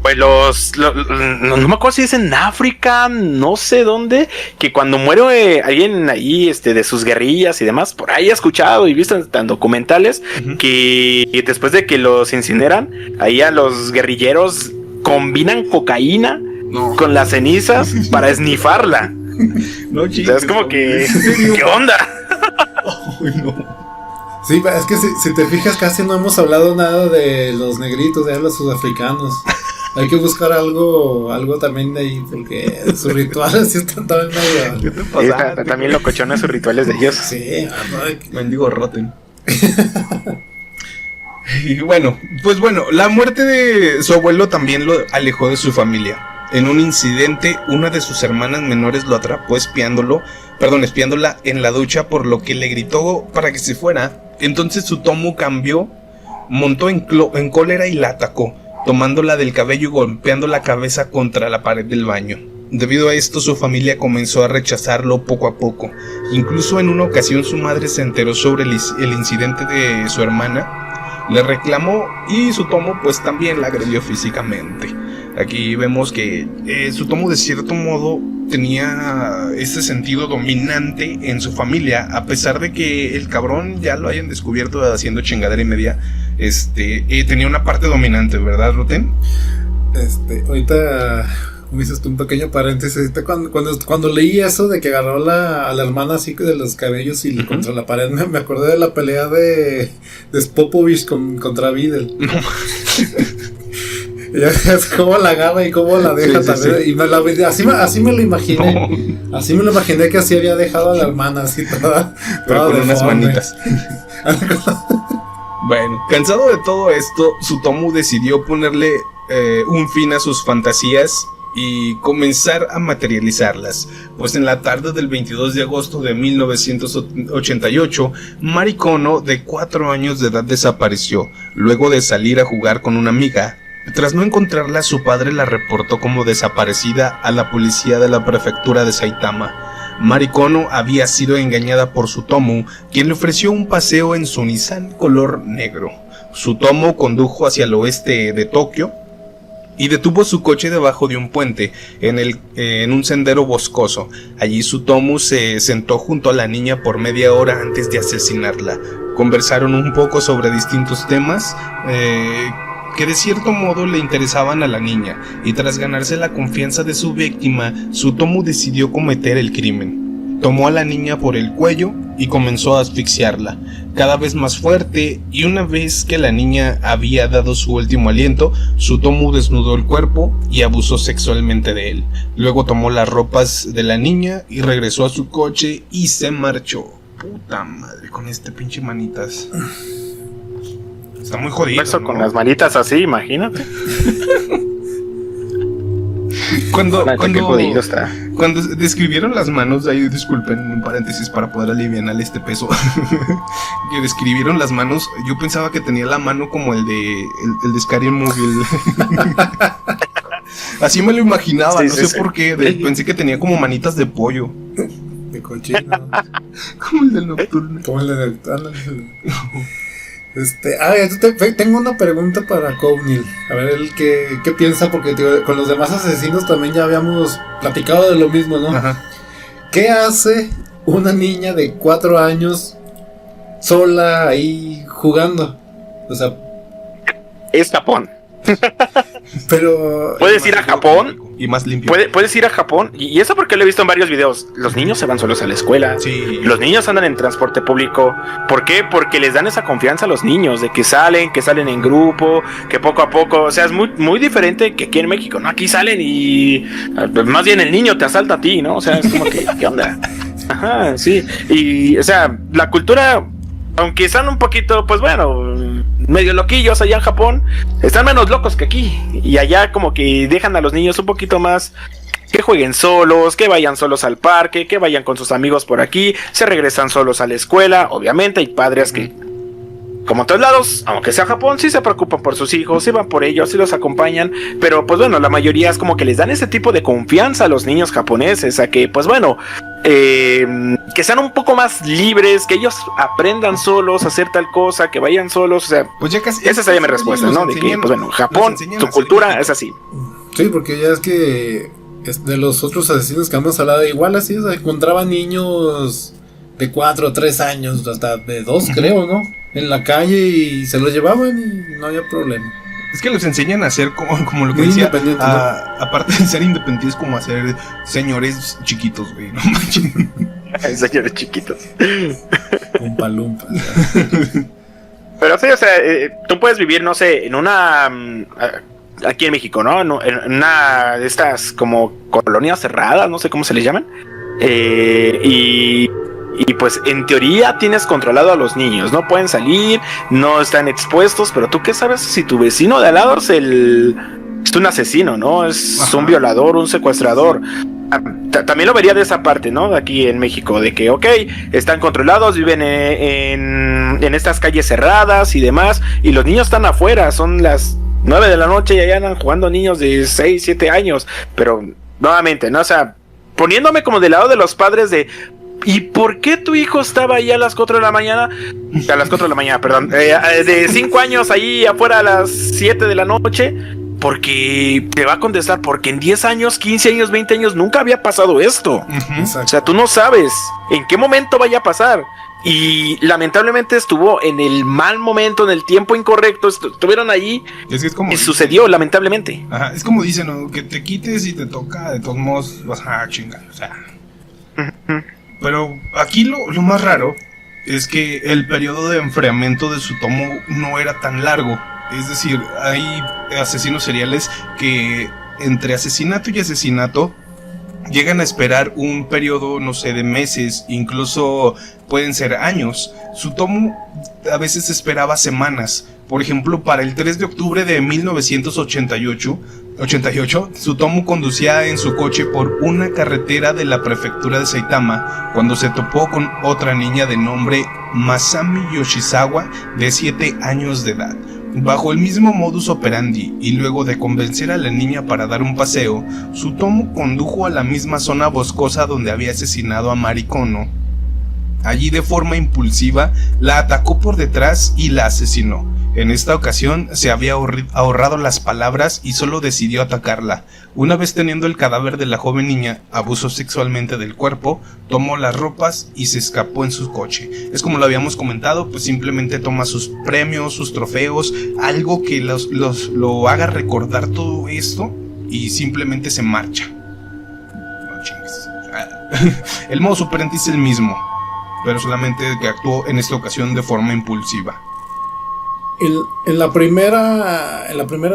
Pues no me acuerdo si es en África, no sé dónde, que cuando muere alguien ahí de sus guerrillas y demás, por ahí he escuchado y visto en documentales que después de que los incineran, ahí a los guerrilleros combinan cocaína con las cenizas para esnifarla. No, o sea, es como que... ¿Qué onda? Oh, no. Sí, es que si te fijas, casi no hemos hablado nada de los negritos, de los sudafricanos. Hay que buscar algo también de ahí, porque sus rituales sí están también medio... ¿Qué te pasa? También locochones sus rituales de ellos. Sí, mendigo roten. Y bueno, pues bueno, la muerte de su abuelo también lo alejó de su familia. En un incidente, una de sus hermanas menores lo atrapó espiándola en la ducha, por lo que le gritó para que se fuera. Entonces Tsutomu cambió, montó en cólera y la atacó, tomándola del cabello y golpeando la cabeza contra la pared del baño. Debido a esto, su familia comenzó a rechazarlo poco a poco. Incluso en una ocasión su madre se enteró sobre el incidente de su hermana, le reclamó y Tsutomu pues también la agredió físicamente. Aquí vemos que Tsutomu de cierto modo tenía este sentido dominante en su familia, a pesar de que el cabrón ya lo hayan descubierto haciendo chingadera y media. Tenía una parte dominante, ¿verdad, Ruten? Ahorita me hiciste un pequeño paréntesis. Cuando leí eso de que agarró a la hermana así de los cabellos y contra la pared, me acordé de la pelea de Popovich contra Vidal. Es como la agarra y cómo la deja, sí, también. Sí. Y así me lo imaginé. No. Así me lo imaginé que así había dejado a la hermana así toda con unas manitas. Bueno, cansado de todo esto, Tsutomu decidió ponerle un fin a sus fantasías y comenzar a materializarlas, pues en la tarde del 22 de agosto de 1988, Mari Kono, de 4 años de edad, desapareció, luego de salir a jugar con una amiga. Tras no encontrarla, su padre la reportó como desaparecida a la policía de la prefectura de Saitama. Mari Kono había sido engañada por Tsutomu, quien le ofreció un paseo en su Nissan color negro. Tsutomu condujo hacia el oeste de Tokio y detuvo su coche debajo de un puente en un sendero boscoso. Allí Tsutomu se sentó junto a la niña por media hora antes de asesinarla. Conversaron un poco sobre distintos temas que de cierto modo le interesaban a la niña, y tras ganarse la confianza de su víctima, Tsutomu decidió cometer el crimen. Tomó a la niña por el cuello y comenzó a asfixiarla, cada vez más fuerte, y una vez que la niña había dado su último aliento, Tsutomu desnudó el cuerpo y abusó sexualmente de él. Luego tomó las ropas de la niña y regresó a su coche y se marchó. Puta madre, con este pinche manitas. Está muy jodido, ¿no? Con las manitas así, imagínate. Cuando describieron las manos, ahí disculpen un paréntesis para poder aliviar este peso, que describieron las manos, yo pensaba que tenía la mano como el de Scary Movie. Así me lo imaginaba, sí, no sé por qué, pensé que tenía como manitas de pollo. De cochino. Como el del Nocturno. Como el del Nocturno. Tengo una pregunta para Cownil. A ver, él qué piensa, porque con los demás asesinos también ya habíamos platicado de lo mismo, ¿no? Ajá. ¿Qué hace una niña de 4 años sola ahí jugando? O sea, es Japón. Pero puedes ir a Japón y más limpio. Puedes ir a Japón, y eso porque lo he visto en varios videos. Los niños se van solos a la escuela. Sí. Los niños andan en transporte público. ¿Por qué? Porque les dan esa confianza a los niños de que salen en grupo, que poco a poco, o sea, es muy, muy diferente que aquí en México, ¿no? Aquí salen y más bien el niño te asalta a ti, ¿no? O sea, es como que, ¿qué onda? Ajá, sí. Y, o sea, la cultura, aunque están un poquito, pues bueno, medio loquillos allá en Japón, están menos locos que aquí. Y allá como que dejan a los niños un poquito más, que jueguen solos, que vayan solos al parque, que vayan con sus amigos por aquí, se regresan solos a la escuela. Obviamente hay padres que, como en todos lados, aunque sea Japón, sí se preocupan por sus hijos, sí van por ellos, sí los acompañan, pero pues bueno, la mayoría es como que les dan ese tipo de confianza a los niños japoneses, a que pues bueno, que sean un poco más libres, que ellos aprendan solos a hacer tal cosa, que vayan solos, o sea, pues ya casi, esa sería mi respuesta, ¿no? De que pues bueno, Japón, su cultura es así. Sí, porque ya es que de los otros asesinos que hemos hablado, igual así, o sea, encontraban niños de 4 o 3 años, hasta de 2 creo, ¿no? En la calle, y se los llevaban y no había problema. Es que los enseñan a ser como lo que muy decía, ¿no? Aparte de ser independientes, como a ser señores chiquitos, güey, no manches. Señores chiquitos. Lumpa lumpa. Pero sí, o sea, tú puedes vivir, no sé, en una... aquí en México, ¿no? En una de estas como colonias cerradas, no sé cómo se les llaman. Y pues en teoría tienes controlado a los niños, no pueden salir, no están expuestos, pero tú qué sabes si tu vecino de al lado es un asesino, ¿no? Es un violador, un secuestrador. También lo vería de esa parte, ¿no? De aquí en México, de que, ok, están controlados, viven en estas calles cerradas y demás, y los niños están afuera, son las 9 de la noche y allá andan jugando niños de 6, 7 años, pero nuevamente, ¿no? O sea, poniéndome como del lado de los padres de... ¿Y por qué tu hijo estaba ahí a las 4 de la mañana? A las 4 de la mañana, perdón. De 5 años ahí afuera a las 7 de la noche. Porque te va a contestar, porque en 10 años, 15 años, 20 años nunca había pasado esto. O sea, tú no sabes en qué momento vaya a pasar. Y lamentablemente estuvo en el mal momento, en el tiempo incorrecto. Estuvieron ahí y sucedió, lamentablemente. Ajá, es como dicen, ¿no? Que te quites y te toca, de todos modos vas a chingar. O sea... Pero aquí lo más raro es que el periodo de enfriamiento de Tsutomu no era tan largo. Es decir, hay asesinos seriales que entre asesinato y asesinato llegan a esperar un periodo, no sé, de meses, incluso pueden ser años. Tsutomu a veces esperaba semanas. Por ejemplo, para el 3 de octubre de 1988, Tsutomu conducía en su coche por una carretera de la prefectura de Saitama cuando se topó con otra niña de nombre Masami Yoshizawa de 7 años de edad. Bajo el mismo modus operandi y luego de convencer a la niña para dar un paseo, Tsutomu condujo a la misma zona boscosa donde había asesinado a Mari Kono. Allí de forma impulsiva la atacó por detrás y la asesinó. En esta ocasión se había ahorrado las palabras y solo decidió atacarla. Una vez teniendo el cadáver de la joven niña, abusó sexualmente del cuerpo, tomó las ropas y se escapó en su coche. Es como lo habíamos comentado, pues simplemente toma sus premios, sus trofeos, algo que lo haga recordar todo esto y simplemente se marcha. No chingues. El modo operandi es el mismo, pero solamente que actuó en esta ocasión de forma impulsiva. En la primera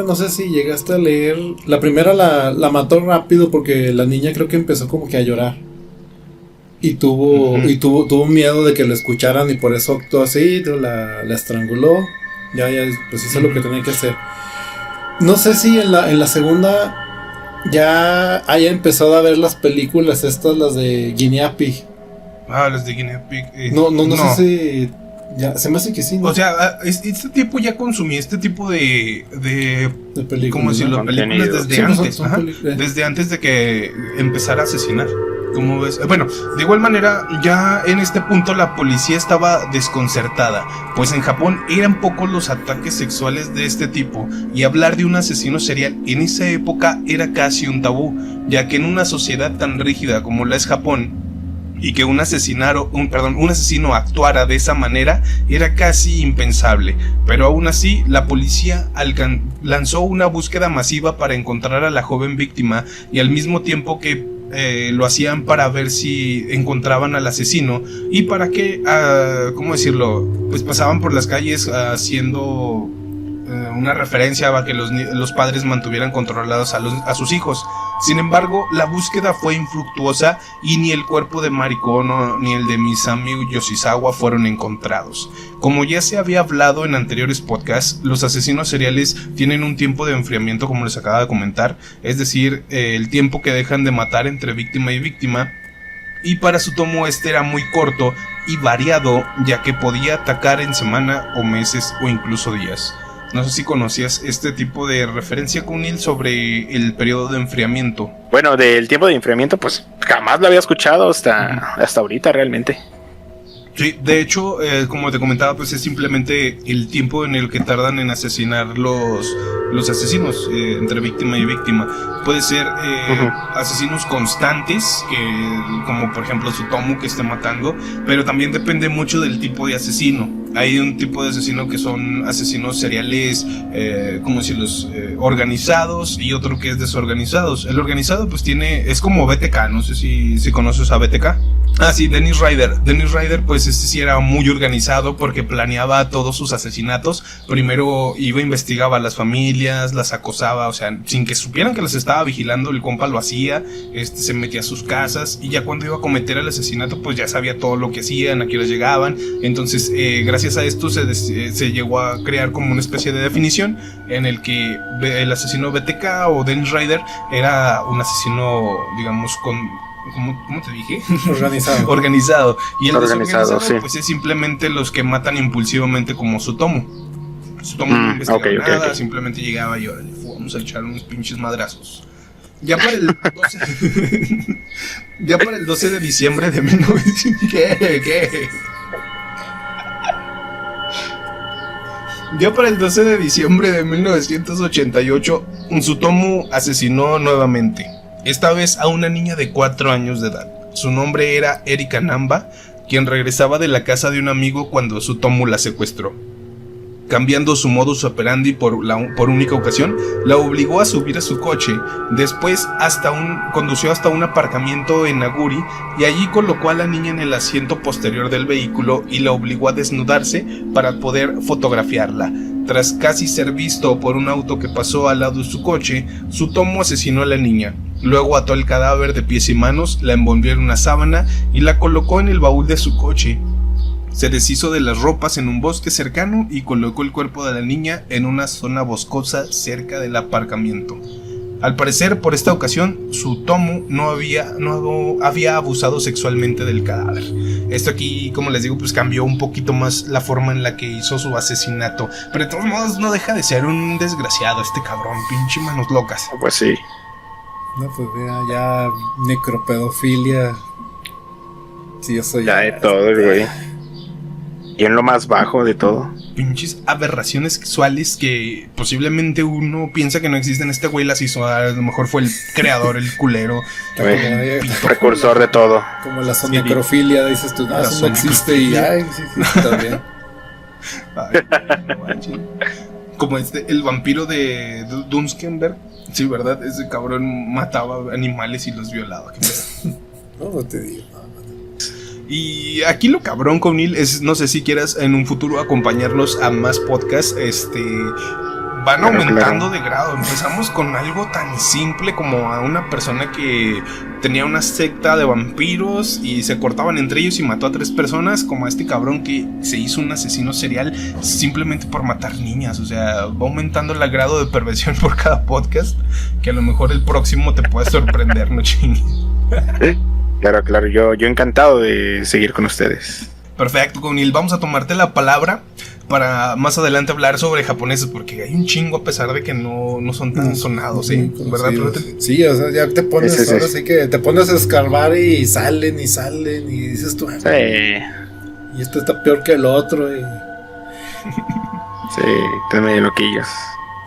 no sé si llegaste a leer. La primera la mató rápido porque la niña creo que empezó como que a llorar. Y tuvo miedo de que lo escucharan y por eso actuó así, la estranguló. Ya, pues hizo lo que tenía que hacer. No sé si en la segunda ya haya empezado a ver las películas estas, las de Guinea Pig. Las de Guinea Pig. No sé si... Ya, se me hace que sí, ¿no? O sea, este tipo ya consumí este tipo de películas, ¿cómo decirlo? ¿no? Películas desde sí, antes, son desde antes de que empezara a asesinar. ¿Cómo ves? Bueno, de igual manera, ya en este punto la policía estaba desconcertada, pues en Japón eran pocos los ataques sexuales de este tipo, y hablar de un asesino serial en esa época era casi un tabú, ya que en una sociedad tan rígida como la es Japón, y que un asesino actuara de esa manera era casi impensable, pero aún así la policía lanzó una búsqueda masiva para encontrar a la joven víctima y al mismo tiempo que lo hacían para ver si encontraban al asesino y para que, ¿cómo decirlo? Pues pasaban por las calles haciendo una referencia a que los padres mantuvieran controlados a sus hijos. Sin embargo, la búsqueda fue infructuosa y ni el cuerpo de Mari Kono ni el de Masami Yoshizawa fueron encontrados. Como ya se había hablado en anteriores podcasts, los asesinos seriales tienen un tiempo de enfriamiento, como les acaba de comentar, es decir, el tiempo que dejan de matar entre víctima y víctima, y para Tsutomu este era muy corto y variado, ya que podía atacar en semana o meses o incluso días. No sé si conocías este tipo de referencia, Kunil, sobre el periodo de enfriamiento. Bueno, del tiempo de enfriamiento, pues jamás lo había escuchado hasta ahorita realmente. Sí, de hecho, como te comentaba, pues es simplemente el tiempo en el que tardan en asesinar los asesinos, entre víctima y víctima. Puede ser asesinos constantes, como por ejemplo Tsutomu, que esté matando, pero también depende mucho del tipo de asesino. hay un tipo de asesino que son asesinos seriales, como si los organizados, y otro que es desorganizados. El organizado pues es como BTK, no sé si conoces a BTK. Ah, sí, Dennis Rader. Dennis Rader, pues sí era muy organizado porque planeaba todos sus asesinatos. Primero investigaba a las familias, las acosaba, o sea, sin que supieran que las estaba vigilando, el compa lo hacía, se metía a sus casas, y ya cuando iba a cometer el asesinato, pues ya sabía todo lo que hacían, a qué les llegaban. Entonces, gracias a esto se llegó a crear como una especie de definición en el que el asesino BTK o Dennis Rader era un asesino, digamos, ¿Cómo te dije? Organizado. Y el desorganizado, sí, pues es simplemente los que matan impulsivamente, como Tsutomu. Tsutomu no investigaba nada, okay. Simplemente llegaba y órale, vamos a echar unos pinches madrazos. Ya para el 12... ya para el 12 de diciembre de 1900... ¿Qué? Ya para el 12 de diciembre de 1988, Tsutomu asesinó nuevamente. Esta vez a una niña de 4 años de edad. Su nombre era Erika Namba, quien regresaba de la casa de un amigo cuando Tsutomu la secuestró. Cambiando su modus operandi por única ocasión, la obligó a subir a su coche. Después condució hasta un aparcamiento en Naguri y allí colocó a la niña en el asiento posterior del vehículo y la obligó a desnudarse para poder fotografiarla. Tras casi ser visto por un auto que pasó al lado de su coche, Tsutomu asesinó a la niña. Luego ató el cadáver de pies y manos, la envolvió en una sábana y la colocó en el baúl de su coche. Se deshizo de las ropas en un bosque cercano y colocó el cuerpo de la niña en una zona boscosa cerca del aparcamiento. Al parecer, por esta ocasión, Tsutomu no había abusado sexualmente del cadáver. Esto aquí, como les digo, pues cambió un poquito más la forma en la que hizo su asesinato. Pero de todos modos no deja de ser un desgraciado este cabrón, pinche manos locas. Pues sí. No, pues mira, ya necropedofilia. Sí, eso ya de todo, güey. Y en lo más bajo de todo. Pinches aberraciones sexuales que posiblemente uno piensa que no existen. Este güey las hizo, a lo mejor fue el creador, el culero. Precursor de todo. Como la necrofilia, dices tú, no, eso no existe y ay, sí, también. Como el vampiro de Dunskenberg. Sí, ¿verdad? Ese cabrón mataba animales y los violaba. No te digo. Y aquí lo cabrón con Neil es, no sé si quieras en un futuro acompañarnos a más podcasts, van aumentando de grado. Empezamos con algo tan simple como a una persona que tenía una secta de vampiros y se cortaban entre ellos y mató a 3 personas, como a este cabrón que se hizo un asesino serial simplemente por matar niñas. O sea, va aumentando el grado de perversión por cada podcast, que a lo mejor el próximo te puede sorprender, no chingues. Claro, yo encantado de seguir con ustedes. Perfecto, Gonil, vamos a tomarte la palabra para más adelante hablar sobre japoneses, porque hay un chingo a pesar de que no son tan sonados, ¿sí? ¿Verdad? Sí, o sea, ya te pones, ahora sí que te pones a escarbar y salen y dices tú, sí. Y esto está peor que el otro. Sí, están medio loquillos.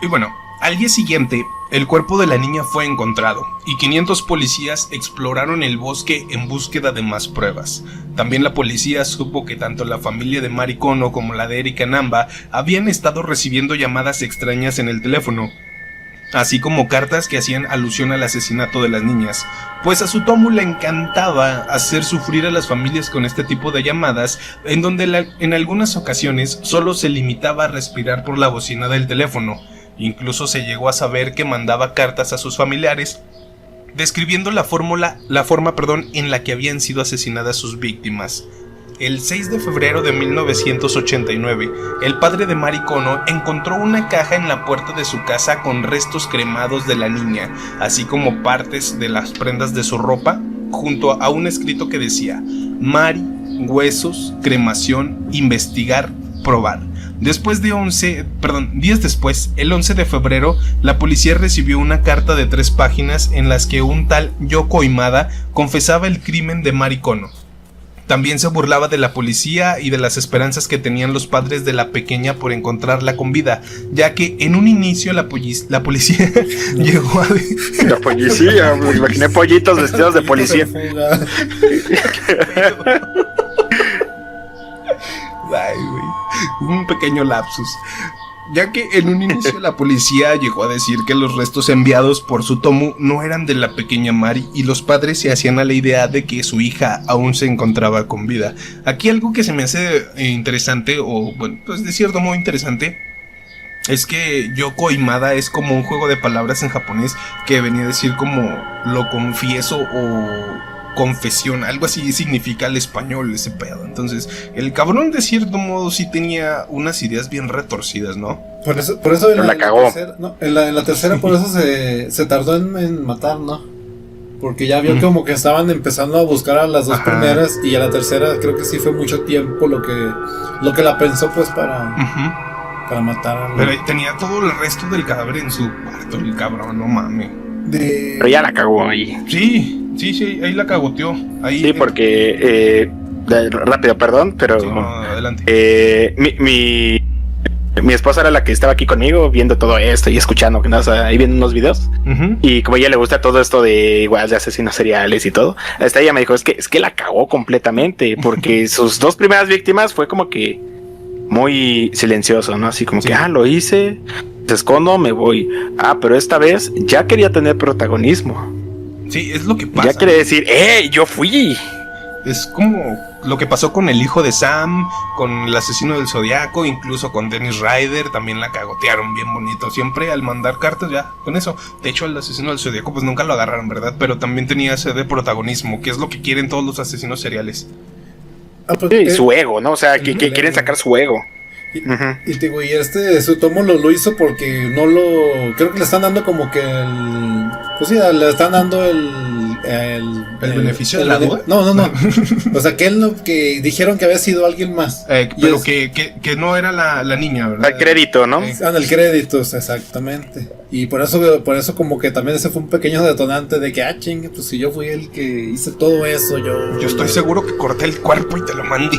Y bueno, al día siguiente, el cuerpo de la niña fue encontrado y 500 policías exploraron el bosque en búsqueda de más pruebas. También la policía supo que tanto la familia de Mari Kono como la de Erika Namba habían estado recibiendo llamadas extrañas en el teléfono, así como cartas que hacían alusión al asesinato de las niñas, pues a Tsutomu le encantaba hacer sufrir a las familias con este tipo de llamadas, en donde en algunas ocasiones solo se limitaba a respirar por la bocina del teléfono. Incluso se llegó a saber que mandaba cartas a sus familiares describiendo la forma en la que habían sido asesinadas sus víctimas. El 6 de febrero de 1989, el padre de Mari Kono encontró una caja en la puerta de su casa con restos cremados de la niña, así como partes de las prendas de su ropa, junto a un escrito que decía: Mari, huesos, cremación, investigar, probar. Días después, el 11 de febrero, la policía recibió una carta de 3 páginas en las que un tal Yoko Imada confesaba el crimen de Mari Kono. También se burlaba de la policía y de las esperanzas que tenían los padres de la pequeña por encontrarla con vida, ya que en un inicio la policía llegó a... La policía, me imaginé pollitos vestidos de policía. Ay, güey. Un pequeño lapsus. Ya que en un inicio la policía llegó a decir que los restos enviados por Tsutomu no eran de la pequeña Mari y los padres se hacían a la idea de que su hija aún se encontraba con vida. Aquí algo que se me hace interesante, o bueno, pues de cierto modo interesante, es que Yoko Imada es como un juego de palabras en japonés que venía a decir como lo confieso o confesión, algo así significa al español ese pedo. Entonces, el cabrón de cierto modo sí tenía unas ideas bien retorcidas, ¿no? Por eso Pero la cagó. Tercera, no, en la tercera por eso se tardó en matar, ¿no? Porque ya vio como que estaban empezando a buscar a las dos primeras y a la tercera creo que sí fue mucho tiempo lo que la pensó pues para matar a Pero tenía todo el resto del cadáver en su cuarto, el cabrón, no mames. Pero ya la cagó ahí. Sí, ahí la cagoteó. Ahí, sí, porque rápido, perdón, pero sí, no, adelante. Mi esposa era la que estaba aquí conmigo viendo todo esto y escuchando, que nada, ahí viendo unos videos. Y como a ella le gusta todo esto de igual de asesinos seriales y todo, hasta ella me dijo, es que la cagó completamente, porque sus dos primeras víctimas fue como que muy silencioso, ¿no? Así como que, lo hice, te escondo, me voy. Pero esta vez ya quería tener protagonismo. Sí, es lo que pasa. Ya quiere decir, yo fui. Es como lo que pasó con el hijo de Sam, con el asesino del Zodiaco, incluso con Dennis Ryder, también la cagotearon bien bonito. Siempre al mandar cartas, ya, con eso. De hecho, al asesino del Zodiaco pues nunca lo agarraron, ¿verdad? Pero también tenía ese de protagonismo, que es lo que quieren todos los asesinos seriales. Sí, su ego, ¿no? O sea, que quieren sacar su ego. Y digo, y Tsutomu lo hizo porque no lo... Creo que le están dando como que pues sí, le están dando el beneficio de la duda. No. O sea, que dijeron que había sido alguien más. Pero que no era la niña, ¿verdad? El crédito, ¿no? El crédito, exactamente. Y por eso como que también ese fue un pequeño detonante de que, chingue, pues si yo fui el que hice todo eso, yo estoy seguro que corté el cuerpo y te lo mandé.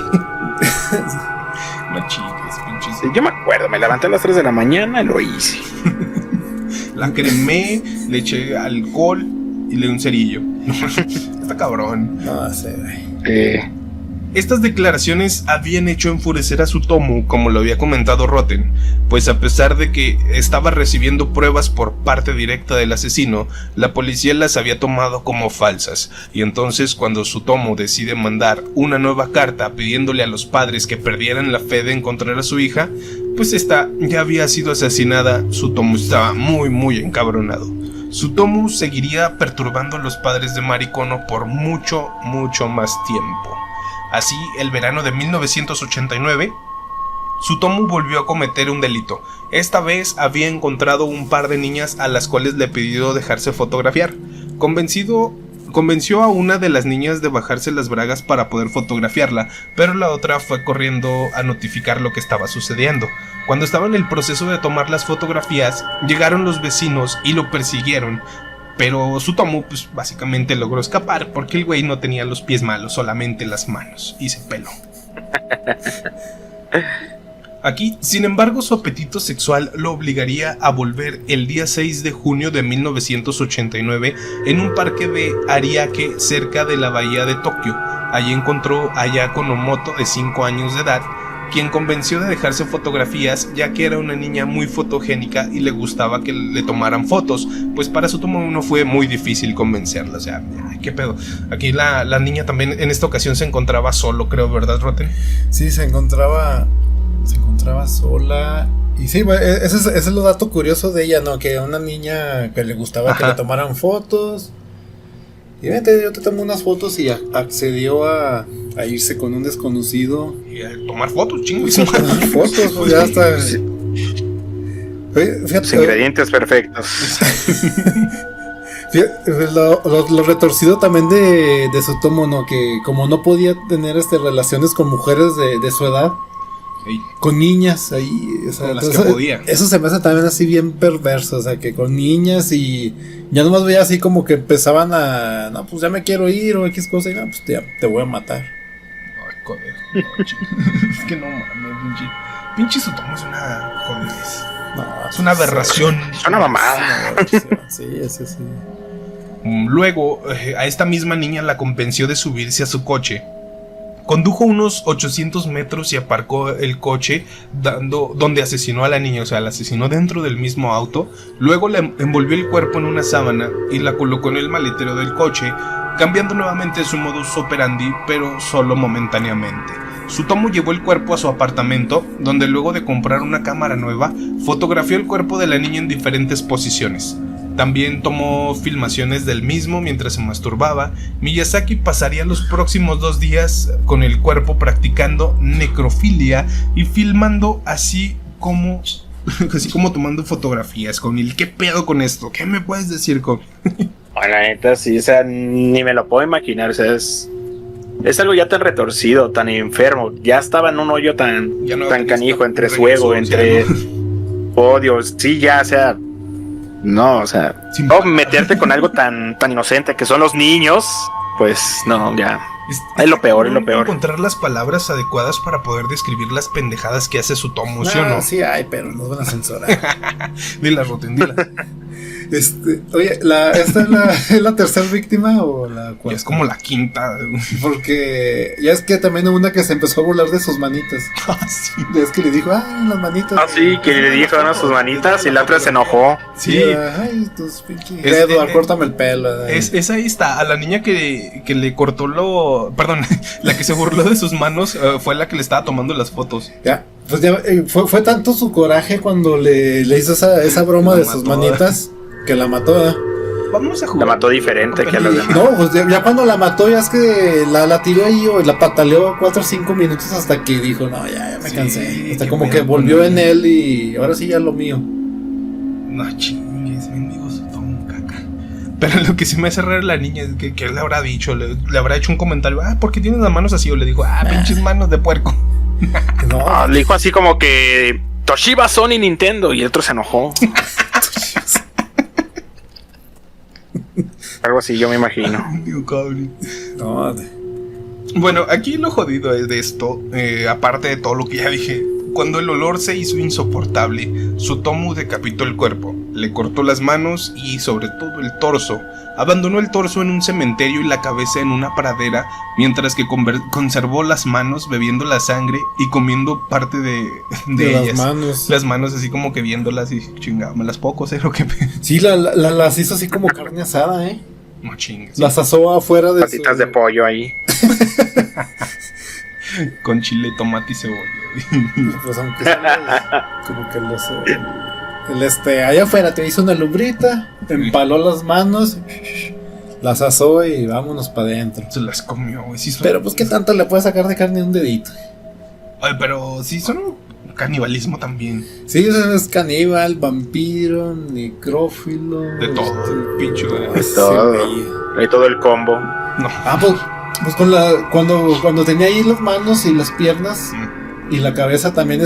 No chingues, pinches. Yo me acuerdo, me levanté a las 3 de la mañana y lo hice. La cremé, le eché alcohol y le di un cerillo. Está cabrón. No sé, güey. Estas declaraciones habían hecho enfurecer a Tsutomu, como lo había comentado Rotten, pues a pesar de que estaba recibiendo pruebas por parte directa del asesino, la policía las había tomado como falsas, y entonces cuando Tsutomu decide mandar una nueva carta pidiéndole a los padres que perdieran la fe de encontrar a su hija, pues esta ya había sido asesinada. Tsutomu estaba muy encabronado. Tsutomu seguiría perturbando a los padres de Mari Kono por mucho más tiempo. Así, el verano de 1989, Tsutomu volvió a cometer un delito. Esta vez había encontrado un par de niñas a las cuales le pidió dejarse fotografiar. Convenció a una de las niñas de bajarse las bragas para poder fotografiarla, pero la otra fue corriendo a notificar lo que estaba sucediendo. Cuando estaba en el proceso de tomar las fotografías, llegaron los vecinos y lo persiguieron. Pero Tsutomu pues básicamente logró escapar porque el güey no tenía los pies malos, solamente las manos, y se peló. Aquí, sin embargo, su apetito sexual lo obligaría a volver el día 6 de junio de 1989 en un parque de Ariake cerca de la bahía de Tokio. Allí encontró a Ayako Nomoto de 5 años de edad, quien convenció de dejarse fotografías ya que era una niña muy fotogénica y le gustaba que le tomaran fotos, pues para Tsutomu no fue muy difícil convencerla. O sea, qué pedo. Aquí la niña también en esta ocasión se encontraba solo, creo, ¿verdad, Rotten? Sí, se encontraba sola. Y sí, ese es lo dato curioso de ella, ¿no? Que una niña que le gustaba que le tomaran fotos. Y vente, yo te tomo unas fotos y accedió a irse con un desconocido. Y a tomar fotos, chingos. Tomar fotos, pues ya está. Fíjate, los ingredientes perfectos. Lo retorcido también de Tsutomu, ¿no? Que como no podía tener relaciones con mujeres de su edad, con niñas ahí, o sea, con las que podía. Eso se me hace también así bien perverso, o sea, que con niñas y ya nomás veía así como que empezaban no, pues ya me quiero ir o X cosa y no, pues te voy a matar. Ay, joder, no, es que no mames, pinche Tsutomu es una jodidez. No, es una aberración. Es una mamada. Sí. Luego, a esta misma niña la convenció de subirse a su coche Condujo unos 800 metros y aparcó el coche donde asesinó a la niña, o sea, la asesinó dentro del mismo auto. Luego le envolvió el cuerpo en una sábana y la colocó en el maletero del coche, cambiando nuevamente su modus operandi, pero solo momentáneamente. Tsutomu llevó el cuerpo a su apartamento, donde luego de comprar una cámara nueva, fotografió el cuerpo de la niña en diferentes posiciones. También tomó filmaciones del mismo mientras se masturbaba. Miyazaki pasaría los próximos 2 días con el cuerpo practicando necrofilia y filmando así como tomando fotografías. Con el ¿qué pedo con esto? ¿Qué me puedes decir, con? La neta, sí, o sea, ni me lo puedo imaginar, o sea, es algo ya tan retorcido, tan enfermo, ya estaba en un hoyo tan canijo, entre su ego, entre odios, sí, ya, o sea, no, o sea, no meterte con algo tan inocente que son los niños, pues, no, ya, es lo peor, es lo peor. Encontrar las palabras adecuadas para poder describir las pendejadas que hace Tsutomu, ¿sí o no? Sí hay, pero nos van a censurar. Dila, Roten, dila. Oye, ¿esta es la tercera víctima o la cuarta? Es como la quinta. Porque ya es que también hubo una que se empezó a burlar de sus manitas. Sí. Es que le dijo, las manitas. Sí, que le dijo sus manitas y la otra se enojó. Sí. Ay, tus pinches Edward, córtame el pelo. Es ahí está. A la niña que le cortó perdón, la que se burló de sus manos fue la que le estaba tomando las fotos. Ya, pues ya fue tanto su coraje cuando le hizo esa broma de sus manitas que la mató. Vamos a jugar. La mató diferente que a las demás. No, pues ya cuando la mató, ya es que la tiró ahí o la pataleó 4 o 5 minutos hasta que dijo, no, ya me cansé. Hasta como que volvió en él y ahora sí ya lo mío. No chingues, mendigo Tsutomu, caca. Pero lo que sí me hace raro la niña es que le habrá dicho, le habrá hecho un comentario, ¿por qué tienes las manos así? O le dijo, pinches manos de puerco. No, le dijo así como que Toshiba, Sony, Nintendo, y el otro se enojó. Algo así, yo me imagino. No, bueno, aquí lo jodido es de esto, aparte de todo lo que ya dije. Cuando el olor se hizo insoportable, Tsutomu decapitó el cuerpo, le cortó las manos y sobre todo el torso. Abandonó el torso en un cementerio y la cabeza en una pradera, mientras que conservó las manos bebiendo la sangre y comiendo parte de ellas. Las manos así como que viéndolas y chingada, ¿me las puedo coser o qué? Sí, las hizo así como carne asada, No chingues. Las asó afuera de patitas de pollo ahí. Con chile, tomate y cebolla. Pues aunque sea, como que allá afuera te hizo una lumbrita, empaló las manos, las asó y vámonos para adentro. Se las comió, güey. Sí, pero pues qué tanto le puede sacar de carne de un dedito. Ay, pero sí son canibalismo también. Sí, es caníbal, vampiro, necrófilo. De todo, pincho. De todo. Hay todo el combo. No. Pues cuando tenía ahí las manos y las piernas y la cabeza también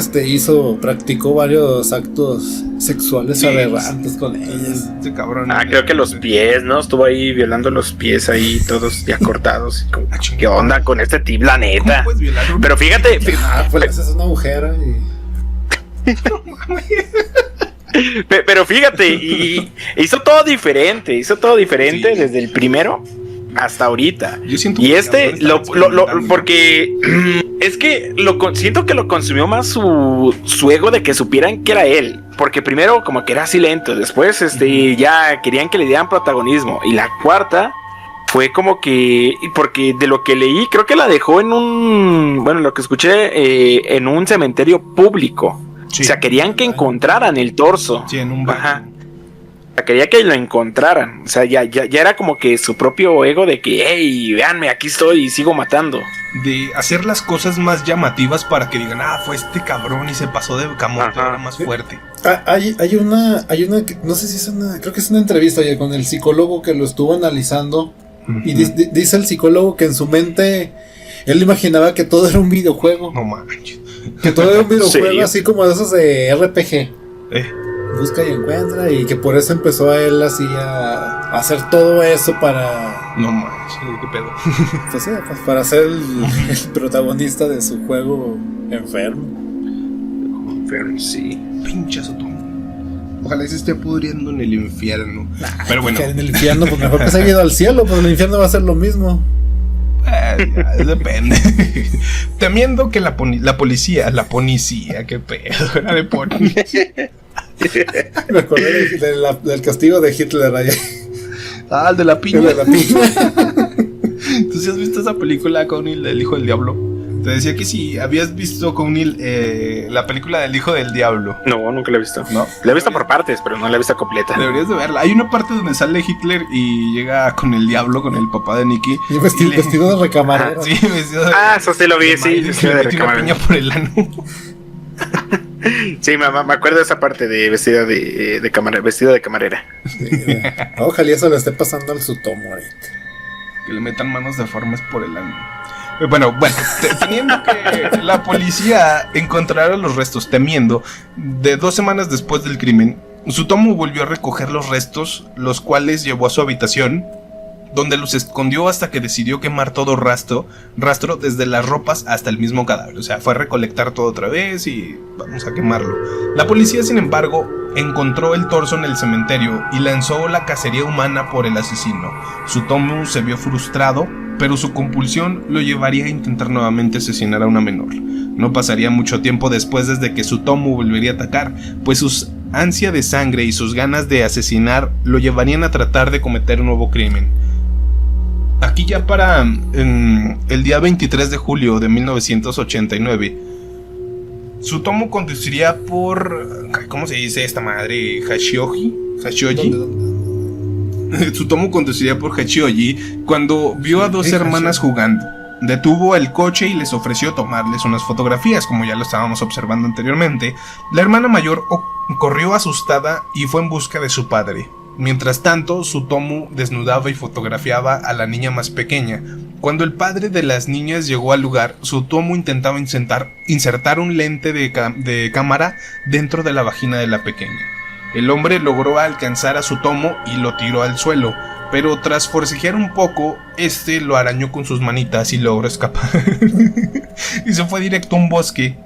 practicó varios actos sexuales aberrantes con ellas. Este cabrón. Creo que los pies, ¿no? Estuvo ahí violando los pies ahí, todos ya cortados. ¿Qué onda con este tip, la neta? Pero fíjate. Pues haces una agujera y... Pero fíjate, y hizo todo diferente sí. Desde el primero hasta ahorita. Yo siento y porque es que siento que lo consumió más su ego de que supieran que era él. Porque primero como que era así lento, después ya querían que le dieran protagonismo. Y la cuarta fue como que, porque de lo que leí, creo que la dejó lo que escuché, en un cementerio público. Sí. O sea, querían que encontraran el torso. Sí, en un bar. Ajá. O sea, quería que lo encontraran. O sea, ya era como que su propio ego de que, hey, véanme, aquí estoy y sigo matando. De hacer las cosas más llamativas para que digan, fue este cabrón y se pasó de camote, ahora más fuerte. Hay una que, no sé si es creo que es una entrevista con el psicólogo que lo estuvo analizando. Y dice el psicólogo que en su mente él imaginaba que todo era un videojuego. No manches. Que todo era un videojuego así como de esos de RPG. Busca y encuentra, y que por eso empezó a él así a hacer todo eso para... No manches, qué pedo. Pues sí, pues para ser el protagonista de su juego enfermo. Enfermo, sí. Pinchazo todo. Ojalá se esté pudriendo en el infierno. Pero bueno. En el infierno, pues mejor que se haya ido al cielo, pues el infierno va a ser lo mismo. Depende. Temiendo que la policía, qué pedo, era de policía. Me acordé del castigo de Hitler allá. El de la piña. El de la piña. ¿Tú sí has visto esa película, Cownil, El Hijo del Diablo? Te decía que si habías visto, Cownil, la película del Hijo del Diablo. No, nunca la he visto. ¿No? La he visto por partes, pero no la he visto completa. Deberías de verla. Hay una parte donde sale Hitler y llega con el diablo, con el papá de Nicky. Y vestido de recamarero. Sí, vestido de... Eso sí lo vi, sí. Y le metió una piña por el ano. Sí, me acuerdo de esa parte de vestido de camarera. Sí, ojalá eso le esté pasando al Tsutomu ahorita. Que le metan manos deformes por el ano. Bueno, teniendo que la policía encontrara los restos, temiendo, de 2 semanas después del crimen, Tsutomu volvió a recoger los restos, los cuales llevó a su habitación, donde los escondió hasta que decidió quemar todo rastro desde las ropas hasta el mismo cadáver. O sea, fue a recolectar todo otra vez y vamos a quemarlo. La policía, sin embargo, encontró el torso en el cementerio y lanzó la cacería humana por el asesino. Tsutomu se vio frustrado, pero su compulsión lo llevaría a intentar nuevamente asesinar a una menor. No pasaría mucho tiempo después desde que Tsutomu volvería a atacar, pues sus ansia de sangre y sus ganas de asesinar lo llevarían a tratar de cometer un nuevo crimen. Aquí ya para el día 23 de julio de 1989, Tsutomu conduciría por... ¿Cómo se dice esta madre? ¿Hashioji? Tsutomu conduciría por Hachioji cuando vio a 2 hermanas jugando. Detuvo el coche y les ofreció tomarles unas fotografías, como ya lo estábamos observando anteriormente. La hermana mayor corrió asustada y fue en busca de su padre. Mientras tanto, Tsutomu desnudaba y fotografiaba a la niña más pequeña. Cuando el padre de las niñas llegó al lugar, Tsutomu intentaba insertar un lente de cámara dentro de la vagina de la pequeña. El hombre logró alcanzar a Tsutomu y lo tiró al suelo, pero tras forcejear un poco, lo arañó con sus manitas y logró escapar. Y se fue directo a un bosque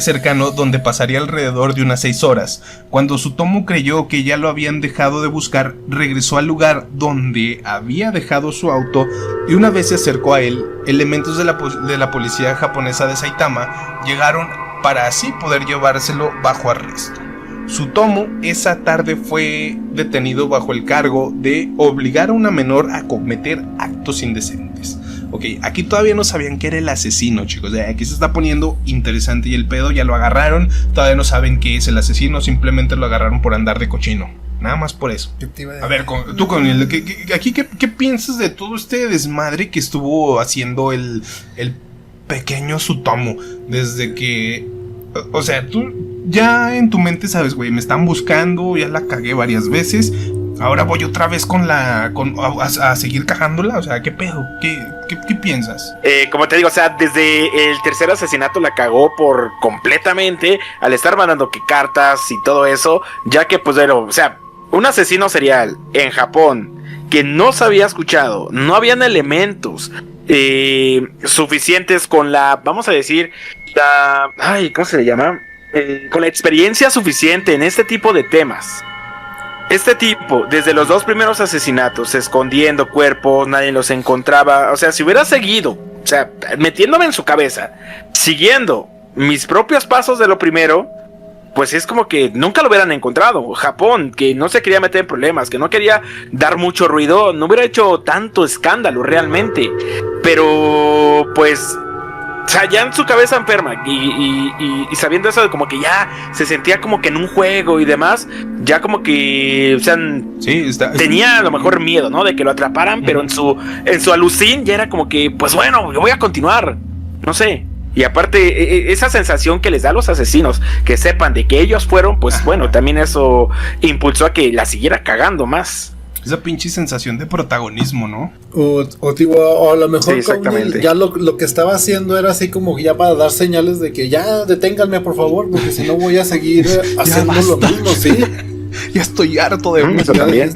cercano donde pasaría alrededor de unas 6 horas. Cuando Tsutomu creyó que ya lo habían dejado de buscar, regresó al lugar donde había dejado su auto y una vez se acercó a él, elementos de la policía japonesa de Saitama llegaron para así poder llevárselo bajo arresto. Tsutomu esa tarde fue detenido bajo el cargo de obligar a una menor a cometer actos indecentes. Ok, aquí todavía no sabían que era el asesino, chicos. Aquí se está poniendo interesante y el pedo, ya lo agarraron. Todavía no saben qué es el asesino, simplemente lo agarraron por andar de cochino. Nada más por eso. A ver, tú con el... ¿Qué piensas de todo este desmadre que estuvo haciendo el pequeño Tsutomu? Desde que... O sea, tú ya en tu mente sabes, güey, me están buscando, ya la cagué varias veces. Ahora voy otra vez a seguir cagándola. O sea, ¿qué pedo? ¿Qué piensas? Como te digo, o sea, desde el tercer asesinato la cagó por completamente al estar mandando que cartas y todo eso, ya que pues bueno, o sea, un asesino serial en Japón que no se había escuchado, no habían elementos suficientes con la, vamos a decir, ¿cómo se le llama? Con la experiencia suficiente en este tipo de temas. Este tipo, desde los 2 primeros asesinatos, escondiendo cuerpos, nadie los encontraba. O sea, si hubiera seguido, o sea, metiéndome en su cabeza, siguiendo mis propios pasos de lo primero, pues es como que nunca lo hubieran encontrado. Japón, que no se quería meter en problemas, que no quería dar mucho ruido, no hubiera hecho tanto escándalo realmente. Pero, pues... O sea, ya en su cabeza enferma y sabiendo eso de como que ya se sentía como que en un juego y demás, ya como que, o sea, sí, tenía a lo mejor miedo, ¿no? De que lo atraparan, pero en su alucín ya era como que, pues bueno, yo voy a continuar, no sé. Y aparte, esa sensación que les da a los asesinos, que sepan de que ellos fueron, pues bueno, también eso impulsó a que la siguiera cagando más. Esa pinche sensación de protagonismo, ¿no? O a lo mejor sí, exactamente. Ya lo que estaba haciendo era así como ya para dar señales de que ya deténganme por favor, porque si no voy a seguir haciendo lo mismo, sí. Ya estoy harto de eso también.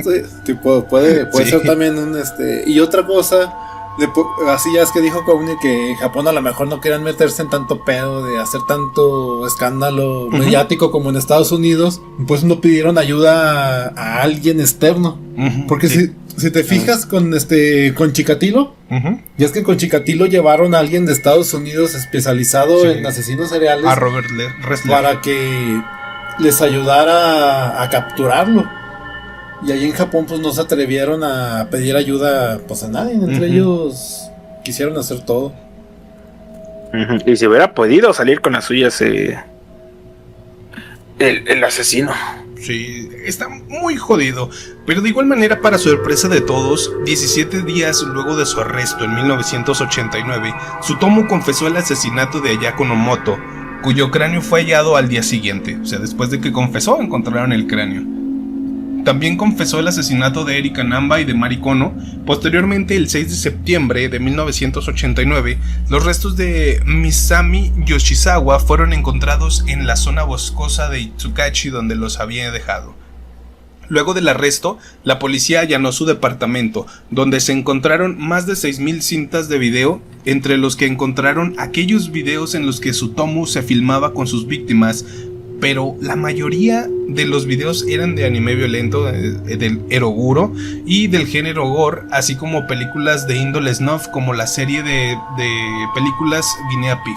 Puede sí. Ser también un Y otra cosa, así ya es que dijo Kauni que en Japón a lo mejor no querían meterse en tanto pedo de hacer tanto escándalo mediático como en Estados Unidos, pues no pidieron ayuda a alguien externo, porque sí. Si te fijas con Chikatilo, Ujú. y es que con Chikatilo llevaron a alguien de Estados Unidos especializado Sí. en asesinos seriales A Robert Ressler. para que les ayudara a capturarlo. Y ahí en Japón pues no se atrevieron a pedir ayuda pues a nadie, entre Ujú. ellos quisieron hacer todo. Y si hubiera podido salir con las suyas, el asesino. Sí, está muy jodido. Pero de igual manera, para sorpresa de todos, 17 días luego de su arresto en 1989, Tsutomu confesó el asesinato de Ayako Nomoto, cuyo cráneo fue hallado al día siguiente. O sea, después de que confesó, encontraron el cráneo. También confesó el asesinato de Erika Namba y de Mari Kono. Posteriormente, el 6 de septiembre de 1989, los restos de Misami Yoshizawa fueron encontrados en la zona boscosa de Itsukachi donde los había dejado. Luego del arresto, la policía allanó su departamento, donde se encontraron más de 6,000 cintas de video, entre los que encontraron aquellos videos en los que Tsutomu se filmaba con sus víctimas, pero la mayoría de los videos eran de anime violento, del eroguro y del género gore, así como películas de índole snuff como la serie de películas Guinea Pig.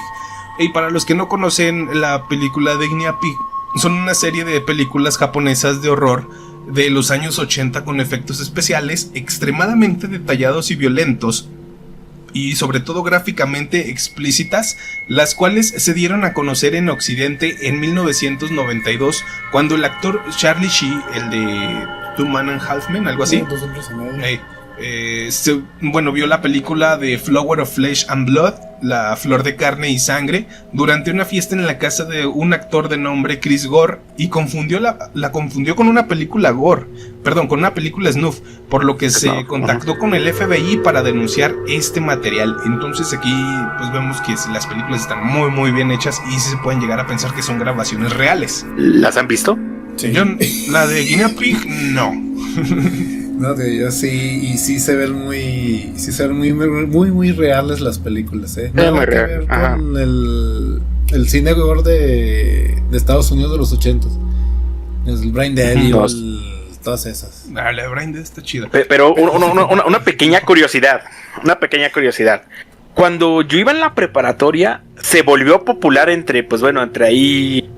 Y para los que no conocen la película de Guinea Pig, son una serie de películas japonesas de horror de los años 80 con efectos especiales extremadamente detallados y violentos, y sobre todo gráficamente explícitas, las cuales se dieron a conocer en Occidente en 1992, cuando el actor Charlie Sheen, el de Two Man and Half Men, algo así, Dos hombres y medio. vio la película de Flower of Flesh and Blood, la flor de carne y sangre, durante una fiesta en la casa de un actor de nombre Chris Gore, y la confundió con una película gore, perdón, con una película snuff, por lo que se contactó con el FBI para denunciar este material. Entonces aquí pues vemos que las películas están muy muy bien hechas y se pueden llegar a pensar que son grabaciones reales. ¿Las han visto? Sí. La de Guinea Pig, no. No, yo sí, y sí se ven muy reales las películas, Nada muy que real, ver ajá. con el cine gore de Estados Unidos de los 80s. El Brain Dead, todas esas. La de Brain Dead está chida. Pero una pequeña curiosidad. Cuando yo iba en la preparatoria, se volvió popular entre ahí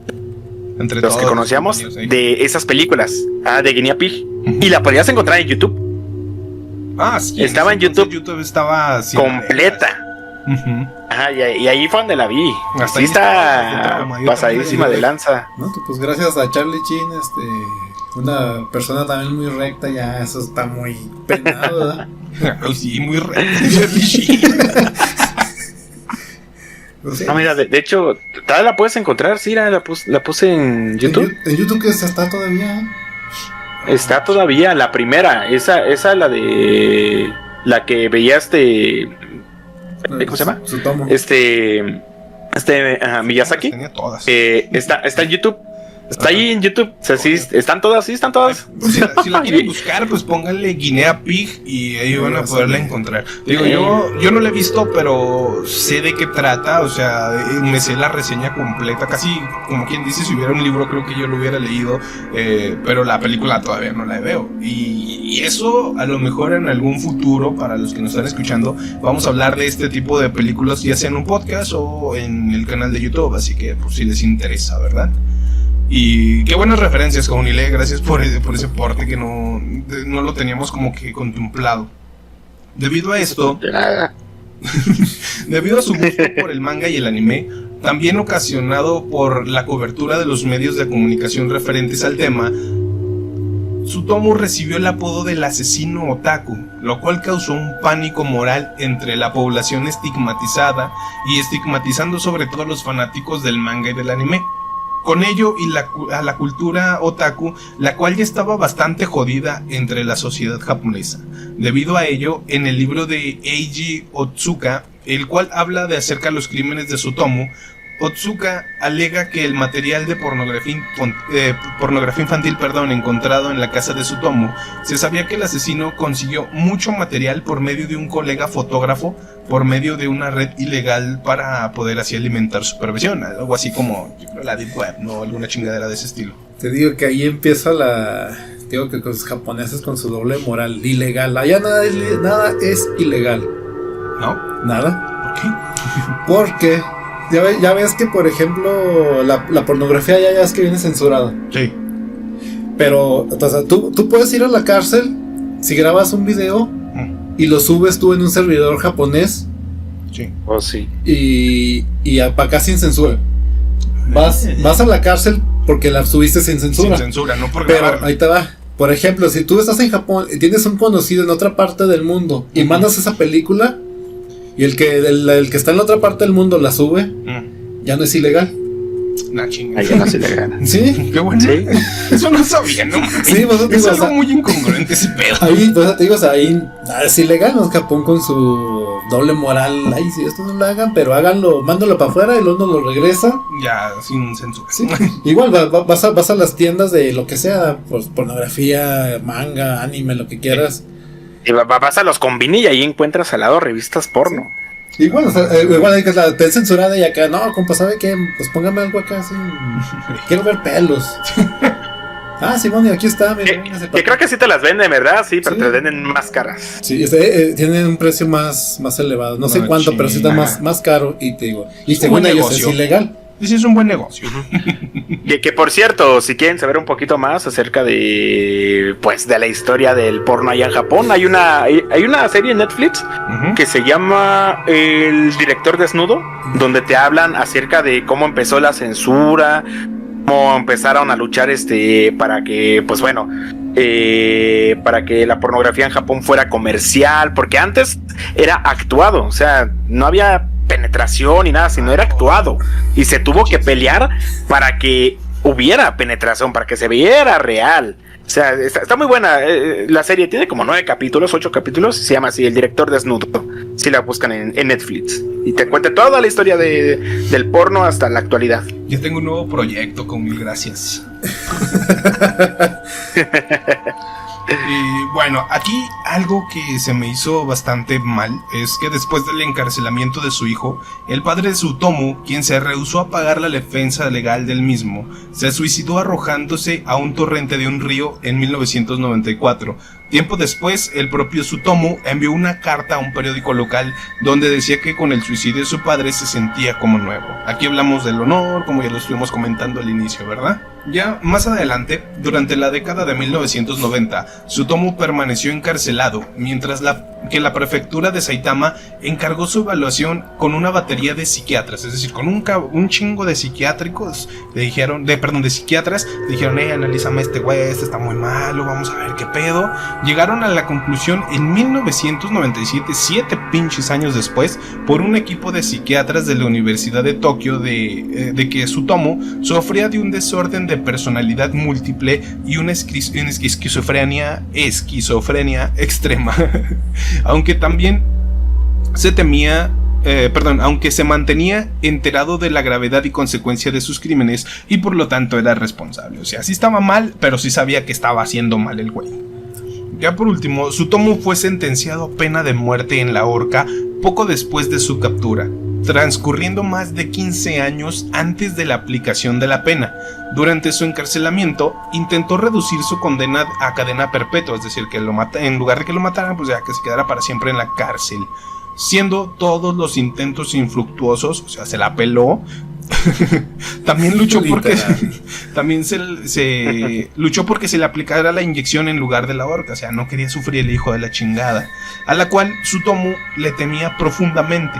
Entre los que todos conocíamos los niños, de esas películas, de Guinea Pig. Y la podías encontrar en YouTube, sí, estaba en entonces YouTube estaba así, completa. Ujú. Ajá, y ahí fue donde la vi. Hasta Sí ahí está estaba, yo pasadísima también. de lanza. ¿No? Pues gracias a Charlie Sheen, una persona también muy recta, ya eso está muy penado, ¿verdad? Ay, sí, muy No sé. Ah, mira, de hecho, todavía la puedes encontrar, sí, la puse en YouTube. En YouTube que está todavía. Está todavía la primera, esa la de la que veía ¿cómo se llama? Tsutomu. Miyazaki. Tenía todas. Está en YouTube. Está ahí en YouTube. O sea, sí, están todas. Si la quieren buscar, pues pónganle Guinea Pig y ahí van a poderla encontrar. Digo, yo no la he visto, pero sé de qué trata. O sea, me sé la reseña completa. Casi como quien dice, si hubiera un libro, creo que yo lo hubiera leído. Pero la película todavía no la veo. Y eso, a lo mejor en algún futuro, para los que nos están escuchando, vamos a hablar de este tipo de películas, ya sea en un podcast o en el canal de YouTube. Así que, pues, si les interesa, ¿verdad? Y qué buenas referencias, Comunile, gracias por ese porte que no lo teníamos como que contemplado. Debido a esto, De nada. debido a su gusto por el manga y el anime, también ocasionado por la cobertura de los medios de comunicación referentes al tema, Tsutomu recibió el apodo del asesino otaku, lo cual causó un pánico moral entre la población estigmatizada y estigmatizando sobre todo a los fanáticos del manga y del anime. Con ello y a la cultura otaku, la cual ya estaba bastante jodida entre la sociedad japonesa. Debido a ello, en el libro de Eiji Otsuka, el cual habla de acerca de los crímenes de Tsutomu, Otsuka alega que el material de pornografía infantil, encontrado en la casa de Tsutomu, se sabía que el asesino consiguió mucho material por medio de un colega fotógrafo, por medio de una red ilegal para poder así alimentar su perversión, algo así como la Deep Web, ¿no? Alguna chingadera de ese estilo. Te digo que ahí empieza Digo que con los japoneses con su doble moral, ilegal. Allá nada es ilegal. ¿No? Nada. ¿Por qué? Porque ya ves que, por ejemplo, la pornografía ya es que viene censurada. Sí. Pero, o sea, tú puedes ir a la cárcel si grabas un video y lo subes tú en un servidor japonés. Sí. Oh, sí. Y para acá sin censura. Vas a la cárcel porque la subiste sin censura. Sin censura, no por Pero grabar. ahí te va. Por ejemplo, si tú estás en Japón y tienes un conocido en otra parte del mundo y mandas esa película y el que está en la otra parte del mundo la sube, ya no es ilegal. Nah, chinga. Ahí ya no se le gana. Sí. Qué bueno. Sí. Eso no sabía, ¿no? Sí, pues, Es digo, algo o sea, muy incongruente ese pedo. ahí, pues, te digo, o sea, ahí nada es ilegal, ¿no? Japón con su doble moral. Ay, si esto no lo hagan, pero háganlo, mándalo para afuera y luego no lo regresa. Ya, sin censura. Sí. Igual vas a las tiendas de lo que sea, pues pornografía, manga, anime, lo que quieras. Y vas a los combini y ahí encuentras al lado revistas porno. Igual, o sea, igual hay que la ten censurada y acá, no, compa, ¿sabe qué? Pues póngame algo acá así. Quiero ver pelos. Ah, Simón, y aquí está, mira, Que creo que sí te las venden, ¿verdad? Sí, pero Sí. te las venden más caras. Sí, tienen un precio más elevado. No sé No, cuánto, pero sí está chinga. más caro. Y te digo, y Es un según buen ellos negocio. es ilegal. Y sí, es un buen negocio. Que por cierto, si quieren saber un poquito más acerca de la historia del porno allá en Japón, hay una serie en Netflix que se llama El director desnudo, donde te hablan acerca de cómo empezó la censura, cómo empezaron a luchar para que, pues bueno, para que la pornografía en Japón fuera comercial, porque antes era actuado, o sea, no había penetración ni nada, sino era actuado, y se tuvo que pelear para que hubiera penetración, para que se viera real. O sea, está muy buena. La serie tiene como 8 capítulos, se llama así, El director desnudo. Si la buscan en Netflix, y te cuenta toda la historia del porno hasta la actualidad. Yo tengo un nuevo proyecto, con mil gracias. Y bueno, aquí algo que se me hizo bastante mal es que después del encarcelamiento de su hijo, el padre de Tsutomu, quien se rehusó a pagar la defensa legal del mismo, se suicidó arrojándose a un torrente de un río en 1994. Tiempo después, el propio Tsutomu envió una carta a un periódico local donde decía que con el suicidio de su padre se sentía como nuevo. Aquí hablamos del honor, como ya lo estuvimos comentando al inicio, ¿verdad? Ya más adelante, durante la década de 1990, Tsutomu permaneció encarcelado, mientras que la prefectura de Saitama encargó su evaluación con una batería de psiquiatras, es decir, con un chingo de psiquiátricos, de psiquiatras, dijeron, analízame este güey, este está muy malo, vamos a ver qué pedo. Llegaron a la conclusión en 1997, 7 pinches años después, por un equipo de psiquiatras de la Universidad de Tokio, de que Tsutomu sufría de un desorden de personalidad múltiple y una esquizofrenia extrema. Aunque también aunque se mantenía enterado de la gravedad y consecuencia de sus crímenes y por lo tanto era responsable. O sea, sí estaba mal, pero sí sabía que estaba haciendo mal el güey. Ya por último, Tsutomu fue sentenciado a pena de muerte en la horca poco después de su captura, transcurriendo más de 15 años antes de la aplicación de la pena. Durante su encarcelamiento, intentó reducir su condena a cadena perpetua, es decir, que en lugar de que lo mataran, pues ya que se quedara para siempre en la cárcel. Siendo todos los intentos infructuosos, o sea, se la peló. También luchó porque luchó porque se le aplicara la inyección en lugar de la horca, o sea, no quería sufrir el hijo de la chingada, a la cual Tsutomu le temía profundamente.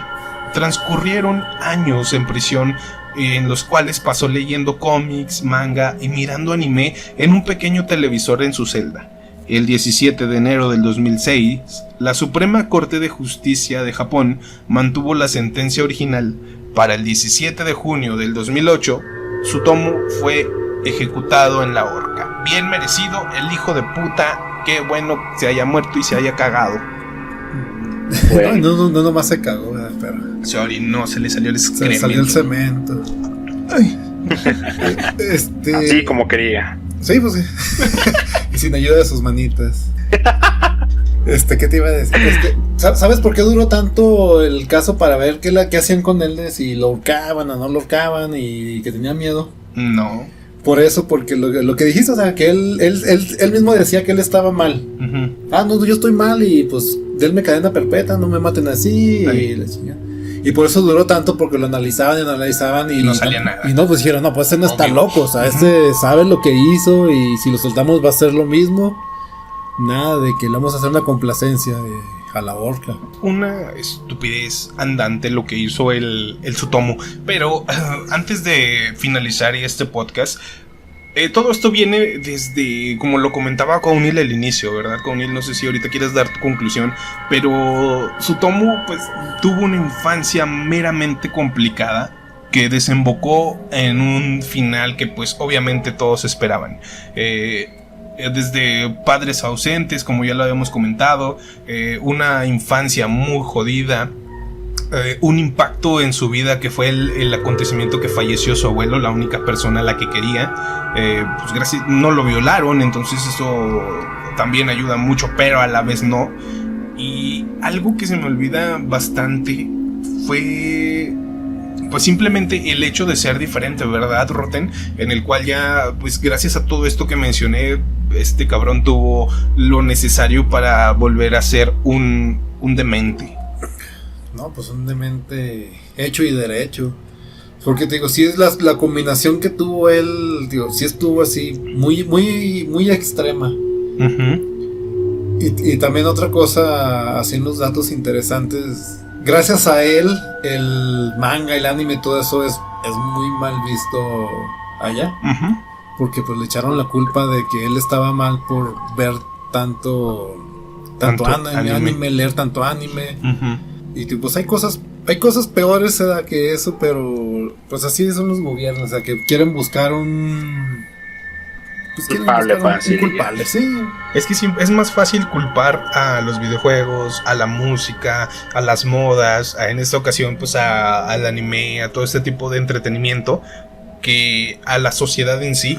Transcurrieron años en prisión, en los cuales pasó leyendo cómics, manga y mirando anime en un pequeño televisor en su celda. El 17 de enero del 2006, la Suprema Corte de Justicia de Japón mantuvo la sentencia original. Para el 17 de junio del 2008, Tsutomu fue ejecutado en la horca. Bien merecido, el hijo de puta, qué bueno que se haya muerto y se haya cagado. Bueno. No nomás se cagó, pero Sorry, no, se le salió el se excremento. le salió el cemento. Ay. Así como quería. Sí, pues sí. Y sin ayuda de sus manitas. ¿Qué te iba a decir? ¿Sabes por qué duró tanto el caso para ver qué hacían con él? De si lo ahorcaban o no lo ahorcaban y que tenía miedo. No. por eso, porque lo que dijiste, o sea, que él mismo decía que él estaba mal. No, yo estoy mal y pues denme cadena perpetua, no me maten así. Y por eso duró tanto, porque lo analizaban y no salía nada. Y no, pues dijeron, no, pues este no está loco, o sea, este sabe lo que hizo y si lo soltamos va a ser lo mismo. Nada de que le vamos a hacer una complacencia a la horca. Una estupidez andante lo que hizo el Tsutomu. Pero antes de finalizar este podcast, todo esto viene desde, como lo comentaba Cownil al inicio, ¿verdad, Cownil? No sé si ahorita quieres dar tu conclusión, pero Tsutomu pues tuvo una infancia meramente complicada que desembocó en un final que pues obviamente todos esperaban. Desde padres ausentes, como ya lo habíamos comentado, una infancia muy jodida, un impacto en su vida que fue el acontecimiento que falleció su abuelo, la única persona a la que quería. Pues gracias, no lo violaron, entonces eso también ayuda mucho, pero a la vez no. Y algo que se me olvida bastante fue pues simplemente el hecho de ser diferente, ¿verdad, Roten? En el cual ya, pues gracias a todo esto que mencioné, este cabrón tuvo lo necesario para volver a ser un demente. No, pues un demente hecho y derecho. Porque te digo, si es la combinación que tuvo él, digo, si estuvo así, muy extrema. Y también otra cosa, así unos datos interesantes. Gracias a él, el manga, el anime, todo eso es muy mal visto allá. Porque pues le echaron la culpa de que él estaba mal por ver tanto anime, leer tanto anime. Y pues hay cosas peores que eso, pero pues así son los gobiernos, o sea, que quieren buscar un culpable fácil. Un culpable, sí. Es que es más fácil culpar a los videojuegos, a la música, a las modas, en esta ocasión pues al anime, a todo este tipo de entretenimiento, que a la sociedad en sí.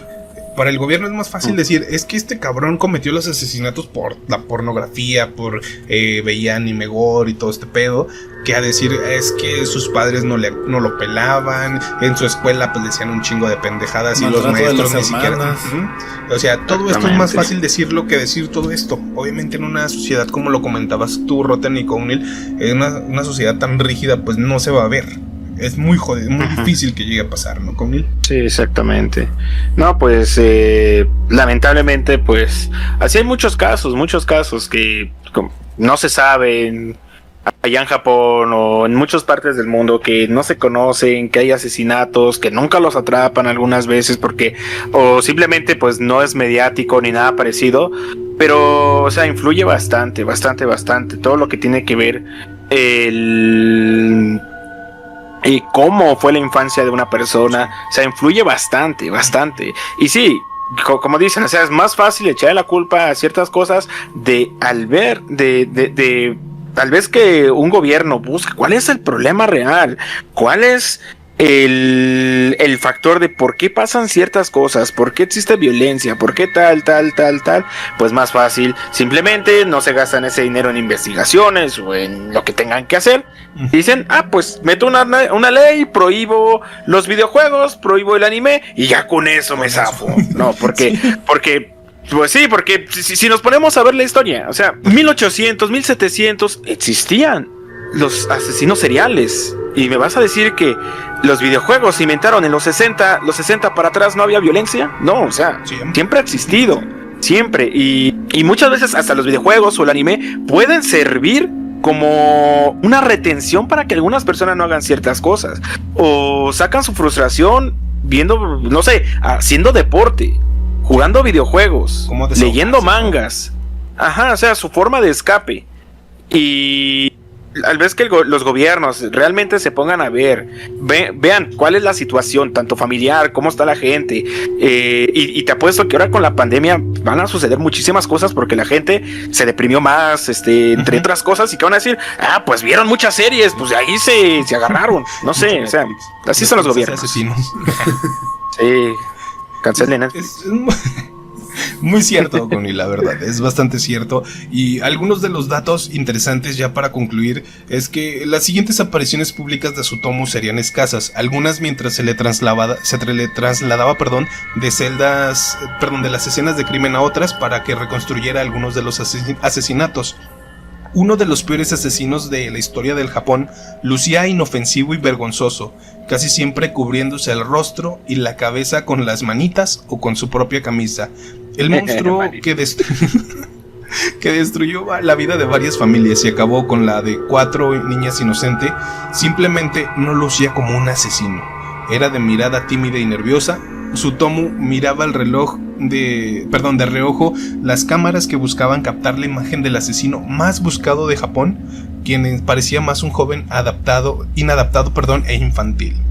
Para el gobierno es más fácil decir, es que este cabrón cometió los asesinatos por la pornografía, por veía anime gore y todo este pedo, que a decir es que sus padres no lo pelaban, en su escuela pues decían un chingo de pendejadas y los maestros ni siquiera. O sea, todo esto es más fácil decirlo que decir todo esto. Obviamente en una sociedad como lo comentabas tú, Roten y Cownil, en una sociedad tan rígida pues no se va a ver. Es muy jodido, muy difícil que llegue a pasar, ¿no, Cownil? Sí, exactamente. No, pues lamentablemente, pues así hay muchos casos que no se saben allá en Japón o en muchas partes del mundo, que no se conocen, que hay asesinatos, que nunca los atrapan algunas veces porque o simplemente pues no es mediático ni nada parecido, pero o sea, influye bastante todo lo que tiene que ver y cómo fue la infancia de una persona, o sea, influye bastante. Y sí, como dicen, o sea, es más fácil echarle la culpa a ciertas cosas tal vez que un gobierno busque cuál es el problema real, cuál es el factor de por qué pasan ciertas cosas, por qué existe violencia, por qué tal, pues más fácil, simplemente no se gastan ese dinero en investigaciones o en lo que tengan que hacer. Dicen, pues meto una ley, prohíbo los videojuegos, prohíbo el anime y ya con eso me zafo. No, porque pues sí, porque si nos ponemos a ver la historia, o sea, 1800, 1700 existían los asesinos seriales. Y me vas a decir que los videojuegos se inventaron en los 60 para atrás, ¿no había violencia? No, o sea, siempre ha existido, siempre. Y muchas veces hasta los videojuegos o el anime pueden servir como una retención para que algunas personas no hagan ciertas cosas. O sacan su frustración viendo, no sé, haciendo deporte, jugando videojuegos, leyendo mangas. O sea, su forma de escape. Y al vez que los gobiernos realmente se pongan a vean cuál es la situación, tanto familiar, cómo está la gente, y te apuesto que ahora con la pandemia van a suceder muchísimas cosas porque la gente se deprimió más, entre otras cosas, y que van a decir, pues vieron muchas series, pues de ahí se agarraron, no sé, o sea, así son los gobiernos. Asesinos. Sí, cancelen Netflix. Muy cierto, Connie, la verdad, es bastante cierto. Y algunos de los datos interesantes ya para concluir es que las siguientes apariciones públicas de Tsutomu serían escasas, algunas mientras se le trasladaba, de celdas, de las escenas de crimen a otras para que reconstruyera algunos de los asesinatos. Uno de los peores asesinos de la historia del Japón lucía inofensivo y vergonzoso, casi siempre cubriéndose el rostro y la cabeza con las manitas o con su propia camisa. El monstruo que destruyó la vida de varias familias y acabó con la de 4 niñas inocentes, simplemente no lucía como un asesino. Era de mirada tímida y nerviosa. Tsutomu miraba el reloj de reojo las cámaras que buscaban captar la imagen del asesino más buscado de Japón, quien parecía más un joven inadaptado e infantil.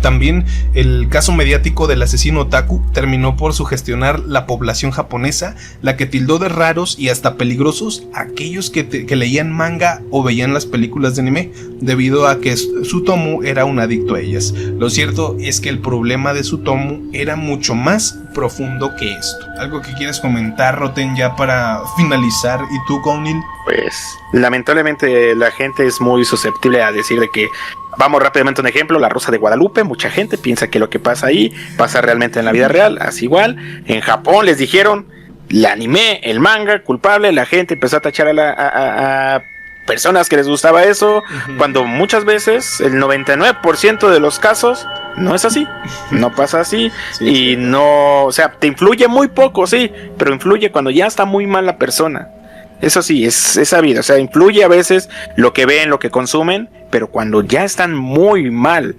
También el caso mediático del asesino otaku terminó por sugestionar la población japonesa, la que tildó de raros y hasta peligrosos a aquellos que leían manga o veían las películas de anime, debido a que Tsutomu era un adicto a ellas. Lo cierto es que el problema de Tsutomu era mucho más profundo que esto. ¿Algo que quieres comentar, Roten, ya para finalizar? ¿Y tú, Conil? Pues lamentablemente la gente es muy susceptible a decir de que, vamos rápidamente a un ejemplo, La Rosa de Guadalupe. Mucha gente piensa que lo que pasa ahí pasa realmente en la vida real, así igual. En Japón les dijeron, el anime, el manga, culpable. La gente empezó a tachar a personas que les gustaba eso, cuando muchas veces, el 99% de los casos, no es así, no pasa así, y no, o sea, te influye muy poco, sí, pero influye cuando ya está muy mal la persona. Eso sí, es sabido, o sea, influye a veces lo que ven, lo que consumen, pero cuando ya están muy mal.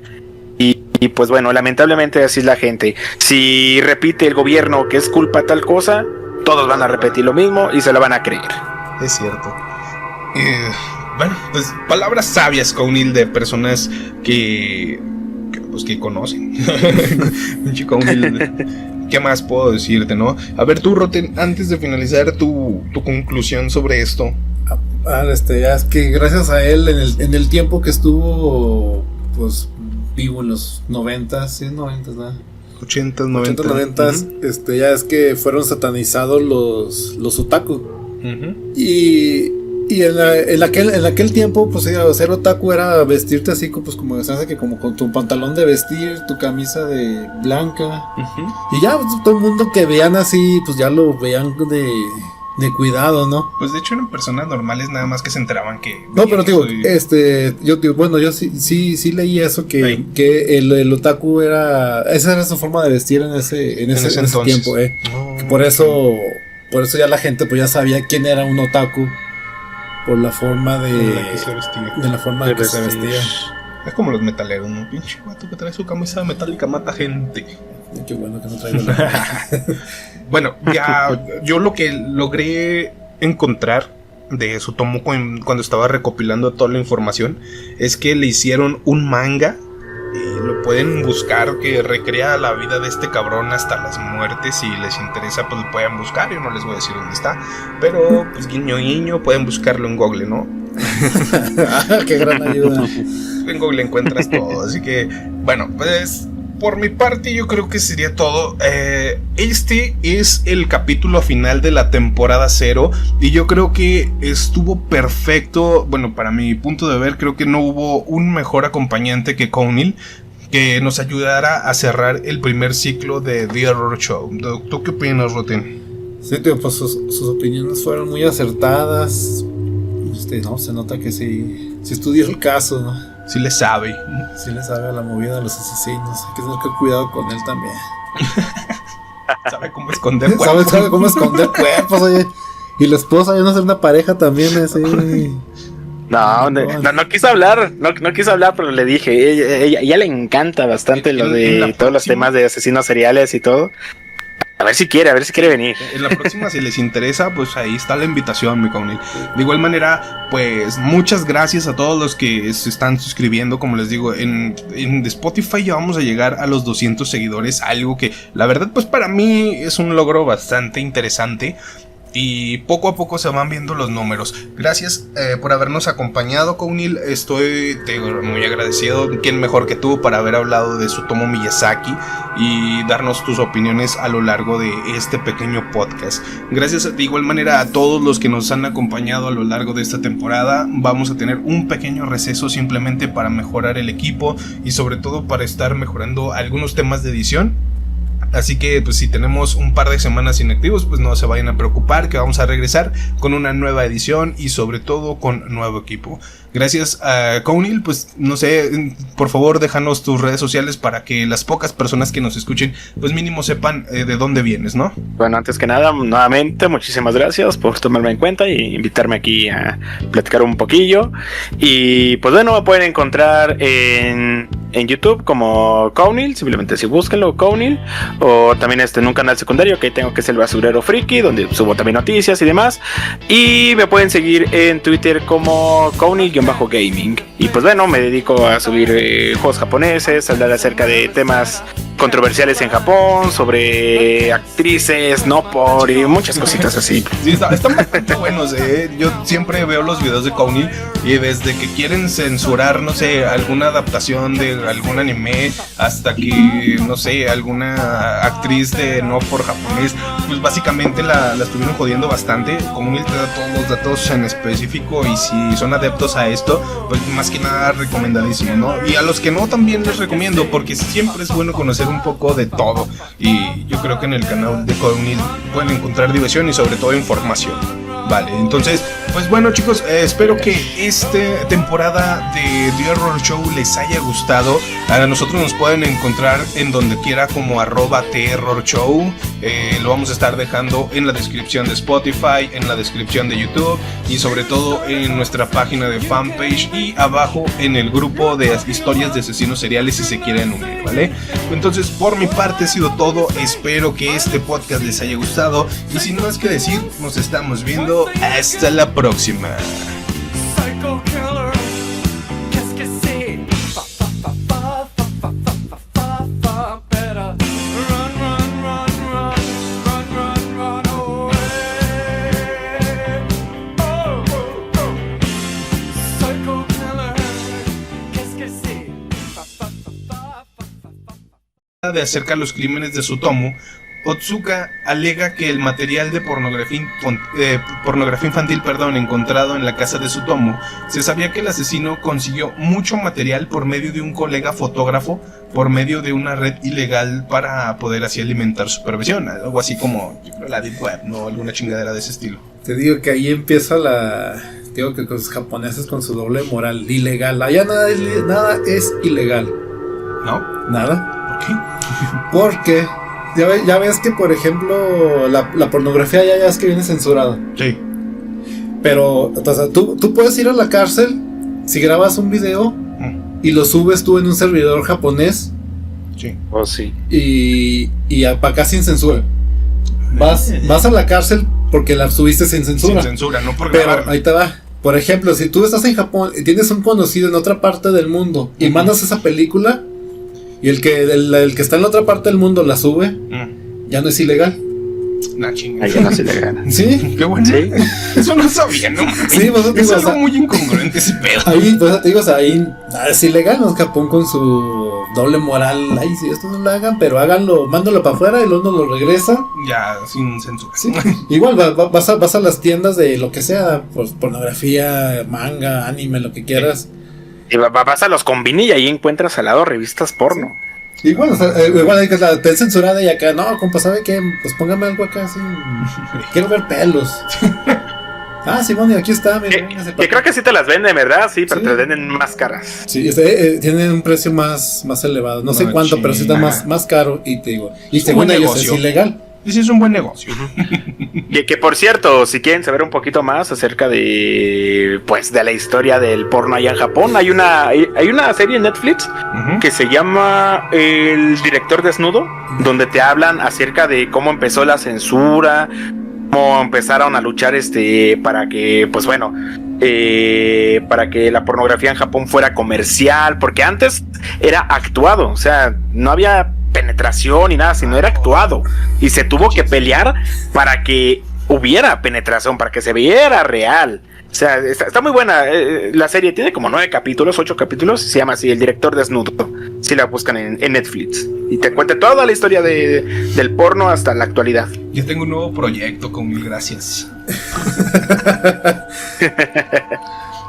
Y pues bueno, lamentablemente así es la gente. Si repite el gobierno que es culpa tal cosa, todos van a repetir lo mismo y se lo van a creer. Es cierto. Bueno, pues palabras sabias, Conil, de personas que conocen. ¿Qué más puedo decirte, no? A ver, tú, Roten, antes de finalizar tu conclusión sobre esto. Ya es que gracias a él, en el tiempo que estuvo, pues, vivo en los 90s, sí, 90s, ¿no? 80s, 90s. Ya es que fueron satanizados los otaku. Uh-huh. Y en aquel tiempo, pues ser otaku era vestirte así, pues como se hace que como con tu pantalón de vestir, tu camisa de blanca. Uh-huh. Y ya pues, todo el mundo que veían así, pues ya lo veían de cuidado, ¿no? Pues de hecho eran personas normales, nada más que se enteraban que... No, pero digo, yo sí leí eso, que el otaku esa era su forma de vestir en ese tiempo, que por eso ya la gente pues ya sabía quién era un otaku. Por la forma de la forma de que se vestía. Es como los metaleros, ¿no? Pinche vato que trae su camisa metálica mata gente. Qué bueno que no traigo nada. Bueno, ya yo lo que logré encontrar de Tsutomu cuando estaba recopilando toda la información es que le hicieron un manga. Lo pueden buscar, que recrea la vida de este cabrón hasta las muertes. Si les interesa, pues lo pueden buscar. Yo no les voy a decir dónde está, pero pues guiño, pueden buscarlo en Google, ¿no? Qué gran ayuda. En Google encuentras todo. Así que, bueno, pues por mi parte yo creo que sería todo. Este es el capítulo final de la temporada 0 y yo creo que estuvo perfecto. Bueno, para mi punto de ver, creo que no hubo un mejor acompañante que Conil, que nos ayudara a cerrar el primer ciclo de The Horror Show. ¿Tú qué opinas, Roten? Sí, tío, pues sus opiniones fueron muy acertadas. No, se nota que sí estudió el caso, ¿no? Sí le sabe. Sí le sabe a la movida de los asesinos. Hay que tener cuidado con él también. Sabe cómo esconder cuerpos. Sabe cómo esconder cuerpos, oye. Y la esposa, ya no ser una pareja también, así. No quiso hablar, no quiso hablar, pero le dije, ella le encanta bastante lo de todos los temas de asesinos seriales y todo. A ver si quiere venir. En la próxima, si les interesa, pues ahí está la invitación, mi Conil. De igual manera, pues muchas gracias a todos los que se están suscribiendo. Como les digo, en Spotify ya vamos a llegar a los 200 seguidores. Algo que, la verdad, pues para mí es un logro bastante interesante. Y poco a poco se van viendo los números. Gracias por habernos acompañado, Kounil. Estoy muy agradecido. ¿Quién mejor que tú para haber hablado de Tsutomu Miyazaki y darnos tus opiniones a lo largo de este pequeño podcast? Gracias de igual manera a todos los que nos han acompañado a lo largo de esta temporada. Vamos a tener un pequeño receso simplemente para mejorar el equipo y sobre todo para estar mejorando algunos temas de edición. Así que pues si tenemos un par de semanas inactivos, pues no se vayan a preocupar, que vamos a regresar con una nueva edición y sobre todo con nuevo equipo. Gracias a Kounil, pues no sé, por favor déjanos tus redes sociales para que las pocas personas que nos escuchen pues mínimo sepan de dónde vienes, ¿no? Bueno, antes que nada, nuevamente muchísimas gracias por tomarme en cuenta y invitarme aquí a platicar un poquillo. Y pues bueno, me pueden encontrar en YouTube como Kounil, simplemente si búsquenlo, Kounil, o también en un canal secundario que tengo, que es el Basurero Friki, donde subo también noticias y demás. Y me pueden seguir en Twitter como Kounil-gaming. Y pues bueno, me dedico a subir juegos japoneses, hablar acerca de temas controversiales en Japón, sobre actrices, no por y muchas cositas así. Sí, están bastante buenos, Yo siempre veo los videos de Kounil y desde que quieren censurar, no sé, alguna adaptación de algún anime hasta que, no sé, alguna actriz de no por japonés, pues básicamente la estuvieron jodiendo bastante. Kounil te da todos los datos en específico y si son adeptos a esto, pues más que nada recomendadísimo, ¿no? Y a los que no también les recomiendo, porque siempre es bueno conocer un poco de todo y yo creo que en el canal de Kounil pueden encontrar diversión y sobre todo información. Vale, entonces, pues bueno chicos, espero que esta temporada de The Error Show les haya gustado. A nosotros nos pueden encontrar en donde quiera como @TerrorShow. Lo vamos a estar dejando en la descripción de Spotify, en la descripción de YouTube y sobre todo en nuestra página de fanpage y abajo en el grupo de historias de asesinos seriales si se quieren unir, ¿vale? Entonces, por mi parte ha sido todo. Espero que este podcast les haya gustado y sin más que decir, nos estamos viendo. Hasta la próxima. De acerca de los crímenes de Tsutomu, Otsuka alega que el material de pornografía infantil encontrado en la casa de Tsutomu, se sabía que el asesino consiguió mucho material por medio de un colega fotógrafo, por medio de una red ilegal para poder así alimentar su perversión, algo así como la Deep Web, ¿no? Alguna chingadera de ese estilo. Te digo que ahí empieza digo que con los japoneses con su doble moral, ilegal. Allá nada es ilegal. ¿No? Nada. ¿Por qué? Porque ya ves que, por ejemplo, la pornografía ya es que viene censurada. Sí. Pero, o sea, tú puedes ir a la cárcel si grabas un video y lo subes tú en un servidor japonés. Sí. Oh, sí. Y para acá sin censura. Vas a la cárcel porque la subiste sin censura. Sin censura, no por Pero grabar. ahí te va. Por ejemplo, si tú estás en Japón y tienes un conocido en otra parte del mundo y mandas esa película y el que está en la otra parte del mundo la sube, ya no es ilegal. Nah, chingada. Ahí ya no se le gana. ¿Sí? Qué bueno. Sí. Eso no sabía, ¿no? Sí, pues, es digo, algo o sea, muy incongruente ese pedo. Ahí, pues te digo, o sea, ahí nada es ilegal, ¿no? Japón con su doble moral. Ay, si esto no lo hagan, pero háganlo, mándalo para afuera y luego no lo regresan. Ya, sin censura. Sí. Igual vas a las tiendas de lo que sea, pues pornografía, manga, anime, lo que quieras. Y vas a los combini y ahí encuentras al lado revistas porno. Igual, o sea, igual hay que la ten censurada y acá, no, compa, ¿sabe qué? Pues póngame algo acá así. Quiero ver pelos. Ah, sí, bueno, y aquí está, mira, Que creo que sí te las venden, ¿verdad? Sí, pero Sí. te venden más caras. Sí, tienen un precio más elevado. No sé No, cuánto, pero sí está más caro. Y te digo, y según buen ellos negocio. es ilegal. Y sí, es un buen negocio. Que por cierto, si quieren saber un poquito más acerca de la historia del porno allá en Japón, hay una serie en Netflix que se llama El Director Desnudo, donde te hablan acerca de cómo empezó la censura, cómo empezaron a luchar para que, pues bueno, para que la pornografía en Japón fuera comercial, porque antes era actuado, o sea, no había penetración ni nada, sino era actuado, y se tuvo que pelear para que hubiera penetración, para que se viera real. O sea, está muy buena. La serie tiene como 8 capítulos. Se llama así, El director desnudo. Si la buscan en Netflix. Y te cuenta toda la historia del porno hasta la actualidad. Yo tengo un nuevo proyecto, con mil gracias.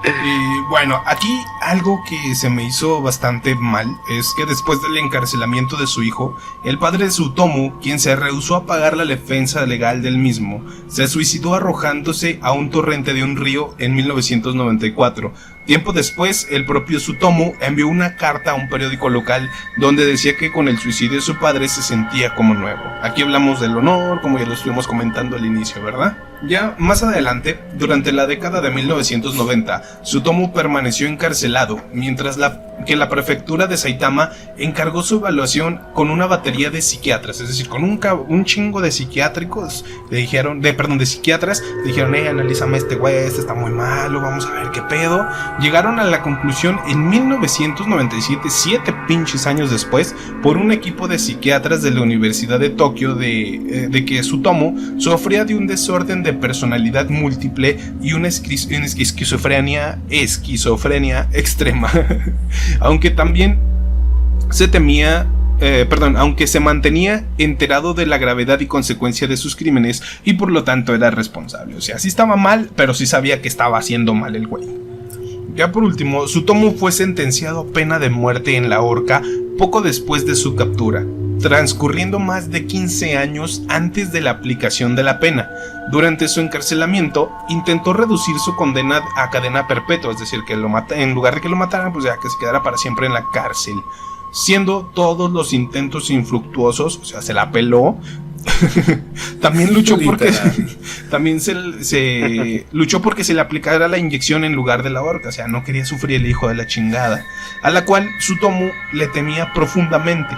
Y bueno, aquí algo que se me hizo bastante mal es que después del encarcelamiento de su hijo, el padre de Tsutomu, quien se rehusó a pagar la defensa legal del mismo, se suicidó arrojándose a un torrente de un río en 1994. Tiempo después, el propio Tsutomu envió una carta a un periódico local donde decía que con el suicidio de su padre se sentía como nuevo. Aquí hablamos del honor, como ya lo estuvimos comentando al inicio, ¿verdad? Ya más adelante, durante la década de 1990, Tsutomu permaneció encarcelado, mientras que la prefectura de Saitama encargó su evaluación con una batería de psiquiatras, es decir, con un chingo de psiquiátricos, de psiquiatras, le dijeron, analízame este güey, este está muy malo, vamos a ver qué pedo. Llegaron a la conclusión en 1997, 7 pinches años después, por un equipo de psiquiatras de la Universidad de Tokio, de que Tsutomu sufría de un desorden de personalidad múltiple y una esquizofrenia extrema. Aunque también aunque se mantenía enterado de la gravedad y consecuencia de sus crímenes y por lo tanto era responsable. O sea, sí estaba mal, pero sí sabía que estaba haciendo mal el güey. Ya por último, Tsutomu fue sentenciado a pena de muerte en la horca poco después de su captura, transcurriendo más de 15 años antes de la aplicación de la pena. Durante su encarcelamiento, intentó reducir su condena a cadena perpetua, es decir, que en lugar de que lo mataran, pues ya que se quedara para siempre en la cárcel. Siendo todos los intentos infructuosos, o sea, se la peló. También luchó porque luchó porque se le aplicara la inyección en lugar de la horca. O sea, no quería sufrir el hijo de la chingada, a la cual Tsutomu le temía profundamente.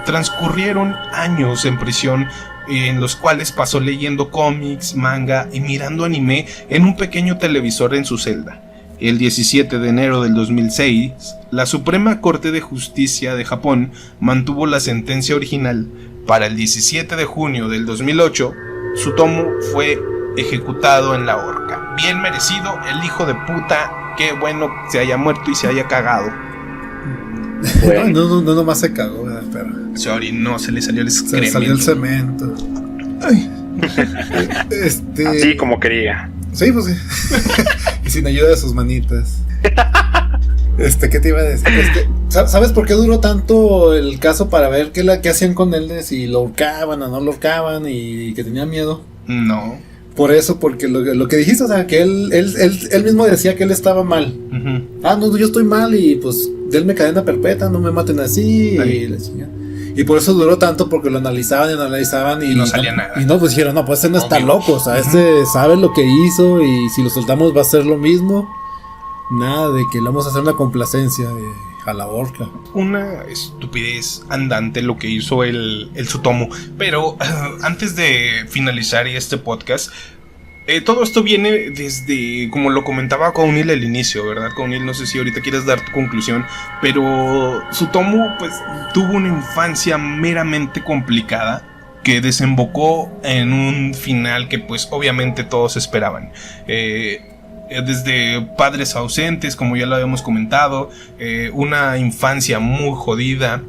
Transcurrieron años en prisión, en los cuales pasó leyendo cómics, manga y mirando anime en un pequeño televisor en su celda. El 17 de enero del 2006, la Suprema Corte de Justicia de Japón mantuvo la sentencia original. Para el 17 de junio del 2008, Tsutomu fue ejecutado en la horca. Bien merecido, el hijo de puta, qué bueno que se haya muerto y se haya cagado. Bueno. No nomás se cagó, pero... Sorry, no, se le salió el excremento. Se salió el cemento. Ay. Así como quería. Sí, pues sí. Y sin ayuda de sus manitas. ¿Qué te iba a decir? ¿Sabes por qué duró tanto el caso para ver qué hacían con él? De si lo ahorcaban o no lo ahorcaban y que tenía miedo. No. Por eso, porque lo que dijiste, o sea, que él mismo decía que él estaba mal. Uh-huh. No, yo estoy mal y pues denme cadena perpetua, no me maten así. Y por eso duró tanto, porque lo analizaban y no salía nada. Y no, pues dijeron, no, pues este no está loco, o sea, este sabe lo que hizo y si lo soltamos va a ser lo mismo. Nada de que le vamos a hacer una complacencia a la horca. Una estupidez andante lo que hizo el Tsutomu. Pero antes de finalizar este podcast, todo esto viene desde, como lo comentaba Kounil al inicio, ¿verdad, Kounil? No sé si ahorita quieres dar tu conclusión, pero Tsutomu pues tuvo una infancia meramente complicada que desembocó en un final que pues obviamente todos esperaban. Desde padres ausentes, como ya lo habíamos comentado, una infancia muy jodida,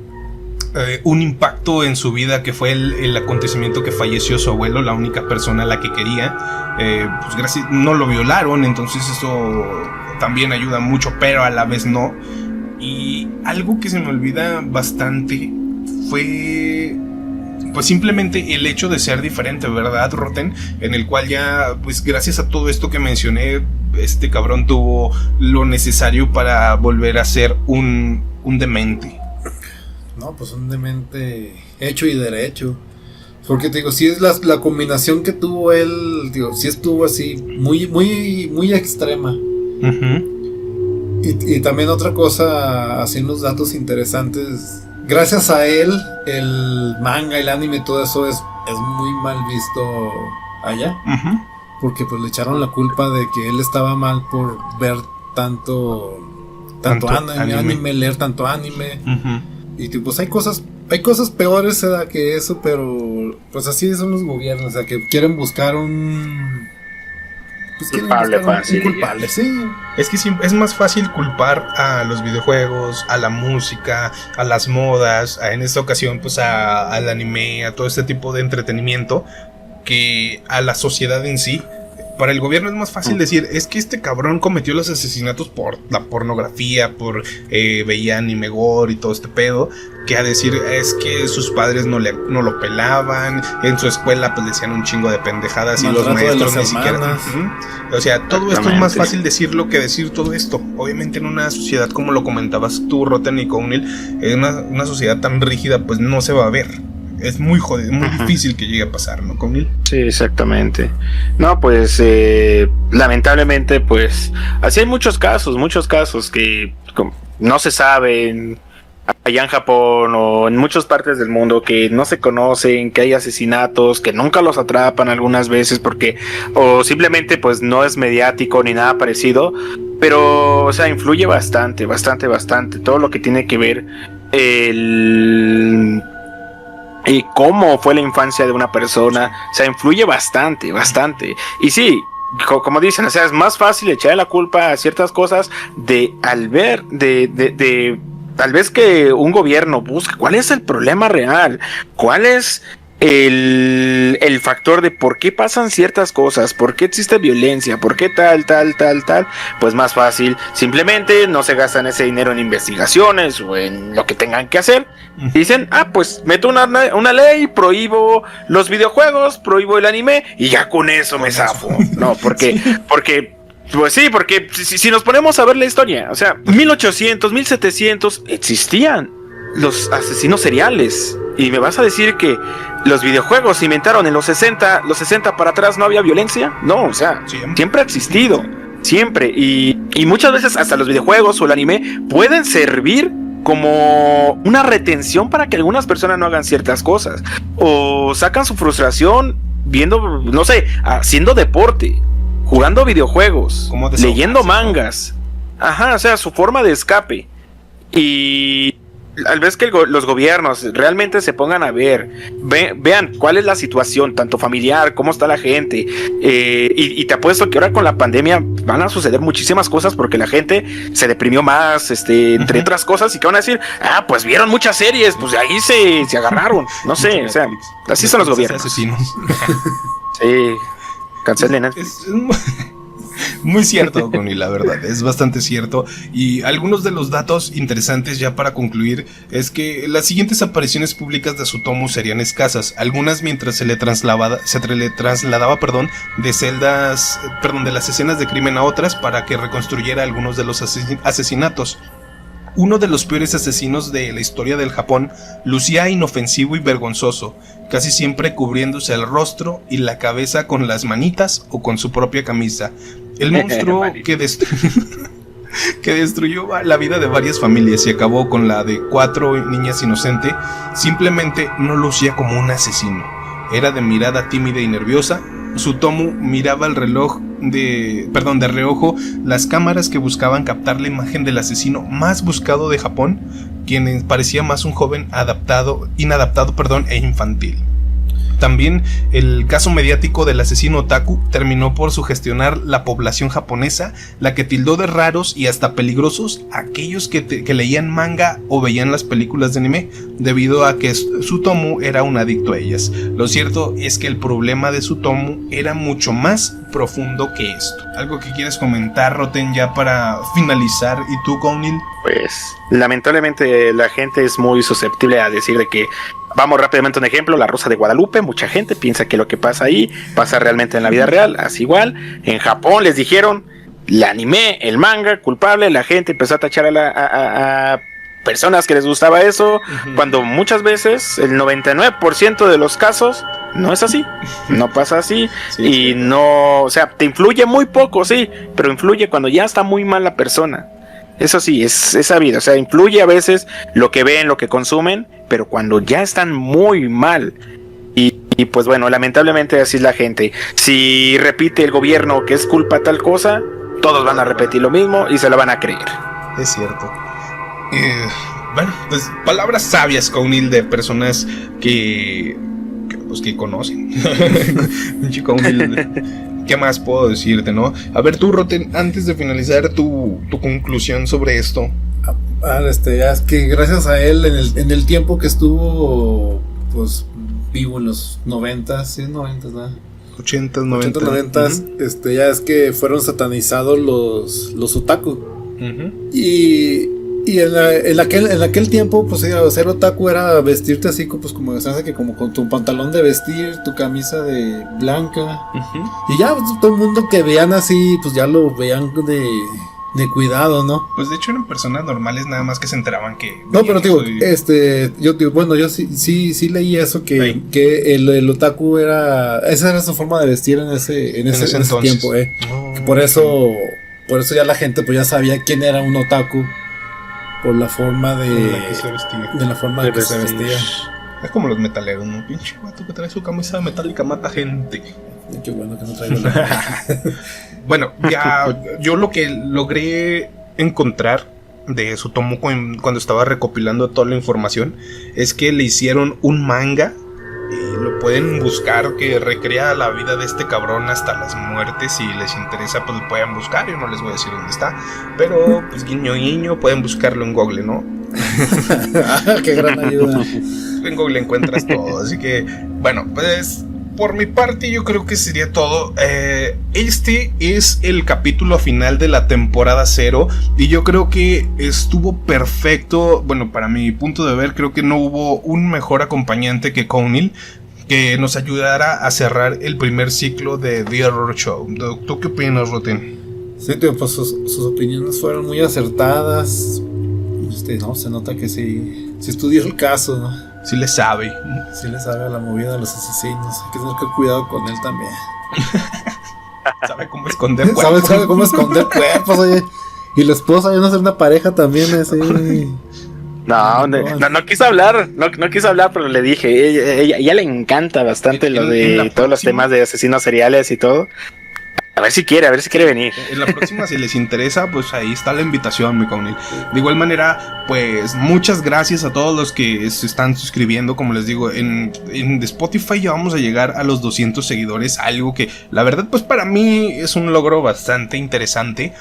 un impacto en su vida que fue el acontecimiento que falleció su abuelo, la única persona a la que quería. Pues gracias, no lo violaron, entonces eso también ayuda mucho, pero a la vez no. Y algo que se me olvida bastante fue pues simplemente el hecho de ser diferente, ¿verdad, Roten? En el cual ya, pues gracias a todo esto que mencioné, este cabrón tuvo lo necesario para volver a ser un demente. No, pues un demente hecho y derecho. Porque te digo, si es la combinación que tuvo él, digo, si estuvo así, muy, muy, muy extrema. Uh-huh. Y también otra cosa, así unos datos interesantes. Gracias a él, el manga, el anime, todo eso es muy mal visto allá. Uh-huh. Porque pues le echaron la culpa de que él estaba mal por ver tanto anime, leer tanto anime. Uh-huh. Y pues hay cosas hay cosas peores que eso, pero pues así son los gobiernos, o sea, que quieren buscar un... Pues culpable fácil. Un culpable, sí. Es que sí, es más fácil culpar a los videojuegos, a la música, a las modas, en esta ocasión pues al anime, a todo este tipo de entretenimiento, que a la sociedad en sí. Para el gobierno es más fácil decir, es que este cabrón cometió los asesinatos por la pornografía, por veía anime gore y todo este pedo, que a decir, es que sus padres no lo pelaban, en su escuela pues decían un chingo de pendejadas y los maestros ni siquiera... O sea, todo esto es más fácil decirlo que decir todo esto. Obviamente en una sociedad como lo comentabas tú, Rotten y Cownil, en una sociedad tan rígida pues no se va a ver. Es muy jodido, muy difícil que llegue a pasar, ¿no, Cownil? Sí, exactamente. No, pues lamentablemente, pues así hay muchos casos que no se saben allá en Japón o en muchas partes del mundo, que no se conocen, que hay asesinatos, que nunca los atrapan algunas veces porque o simplemente pues no es mediático ni nada parecido, pero o sea, influye bastante todo lo que tiene que ver y cómo fue la infancia de una persona, o sea, influye bastante. Y sí, como dicen, o sea, es más fácil echarle la culpa a ciertas cosas tal vez que un gobierno busque cuál es el problema real, cuál es el factor de por qué pasan ciertas cosas, por qué existe violencia, por qué tal, pues más fácil, simplemente no se gastan ese dinero en investigaciones o en lo que tengan que hacer. Dicen, pues meto una ley, prohíbo los videojuegos, prohíbo el anime y ya con eso me zafo. No, porque pues sí, porque si nos ponemos a ver la historia, o sea, 1800, 1700 existían los asesinos seriales. Y me vas a decir que los videojuegos se inventaron en los 60 para atrás, ¿no había violencia? No, o sea, siempre ha existido, siempre. Y muchas veces hasta los videojuegos o el anime pueden servir como una retención para que algunas personas no hagan ciertas cosas. O sacan su frustración viendo, no sé, haciendo deporte, jugando videojuegos, leyendo mangas. O sea, su forma de escape. Y al vez que los gobiernos realmente se pongan a vean cuál es la situación, tanto familiar, cómo está la gente, y te apuesto que ahora con la pandemia van a suceder muchísimas cosas porque la gente se deprimió más, entre otras cosas, y que van a decir, pues vieron muchas series, pues de ahí se agarraron, no sé, o sea, así son los gobiernos. Asesinos. Sí, cancelen Netflix. Muy cierto, Connie, la verdad, es bastante cierto. Y algunos de los datos interesantes ya para concluir es que las siguientes apariciones públicas de Tsutomu serían escasas, algunas mientras se le trasladaba de celdas, de las escenas de crimen a otras para que reconstruyera algunos de los asesinatos. Uno de los peores asesinos de la historia del Japón lucía inofensivo y vergonzoso, casi siempre cubriéndose el rostro y la cabeza con las manitas o con su propia camisa. El monstruo que destruyó la vida de varias familias y acabó con la de 4 niñas inocentes, simplemente no lucía como un asesino. Era de mirada tímida y nerviosa. Tsutomu miraba el reloj de reojo las cámaras que buscaban captar la imagen del asesino más buscado de Japón, quien parecía más un joven inadaptado e infantil. También el caso mediático del asesino otaku terminó por sugestionar la población japonesa, la que tildó de raros y hasta peligrosos a aquellos que leían manga o veían las películas de anime, debido a que Tsutomu era un adicto a ellas. Lo cierto es que el problema de Tsutomu era mucho más profundo que esto. ¿Algo que quieres comentar, Rotten, ya para finalizar? ¿Y tú, Cownil? Pues lamentablemente la gente es muy susceptible a decir de que, vamos rápidamente a un ejemplo, La Rosa de Guadalupe, mucha gente piensa que lo que pasa ahí pasa realmente en la vida real, así igual. En Japón les dijeron, el anime, el manga, culpable, la gente empezó a tachar a personas que les gustaba eso, cuando muchas veces, el 99% de los casos, no es así, no pasa así, y no, o sea, te influye muy poco, sí, pero influye cuando ya está muy mal la persona. Eso sí, es sabido, o sea, influye a veces lo que ven, lo que consumen, pero cuando ya están muy mal. Y pues bueno, lamentablemente así es la gente. Si repite el gobierno que es culpa tal cosa, todos van a repetir lo mismo y se lo van a creer. Es cierto. bueno, pues palabras sabias, Cownil, de personas que conocen. Pinche Cownil. ¿Qué más puedo decirte, no? A ver, tú, Roten, antes de finalizar tu conclusión sobre esto. Ya es que gracias a él, en el tiempo que estuvo, pues, vivo en los 90s, sí, 90s, ¿no? 80s, 90s. Ya es que fueron satanizados los otaku. Uh-huh. Y en aquel tiempo, pues ser otaku era vestirte así, pues como se hace que como con tu pantalón de vestir, tu camisa de blanca. Uh-huh. Y ya pues, todo el mundo que veían así, pues ya lo veían de cuidado, ¿no? Pues de hecho eran personas normales, nada más que se enteraban que... No, pero digo, yo sí leí eso, que el otaku esa era su forma de vestir en ese tiempo, Oh, por eso ya la gente pues ya sabía quién era un otaku por la forma de la que se vestía. De la forma de que se vestía. Es como los metaleros, ¿no? Pinche vato que trae su camisa metálica mata gente. Qué bueno que no traigo la... Bueno, ya yo lo que logré encontrar de su tomo cuando estaba recopilando toda la información es que le hicieron un manga. Lo pueden buscar, que recrea la vida de este cabrón hasta las muertes. Si les interesa, pues lo pueden buscar. Yo no les voy a decir dónde está, pero pues guiño guiño, pueden buscarlo en Google, ¿no? Qué gran ayuda. En Google encuentras todo. Así que, bueno, pues por mi parte yo creo que sería todo. Este es el capítulo final de la temporada 0 y yo creo que estuvo perfecto. Bueno, para mi punto de ver, creo que no hubo un mejor acompañante que Cownil, que nos ayudara a cerrar el primer ciclo de The Error Show. ¿Tú qué opinas, Roten? Sí, tío, pues sus opiniones fueron muy acertadas. No, se nota que sí estudió el caso, ¿no? Sí le sabe. Sí le sabe a la movida de los asesinos. Hay que tener cuidado con él también. Sabe cómo esconder cuerpos. Sabe cómo esconder cuerpos, oye. Y la esposa, ya no ser una pareja también, así. No quiso hablar, no quiso hablar, pero le dije, ella le encanta bastante lo de todos los temas de asesinos seriales y todo. A ver si quiere venir. En la próxima, si les interesa, pues ahí está la invitación, mi Cownil. De igual manera, pues muchas gracias a todos los que se están suscribiendo. Como les digo, en Spotify ya vamos a llegar a los 200 seguidores. Algo que, la verdad, pues para mí es un logro bastante interesante.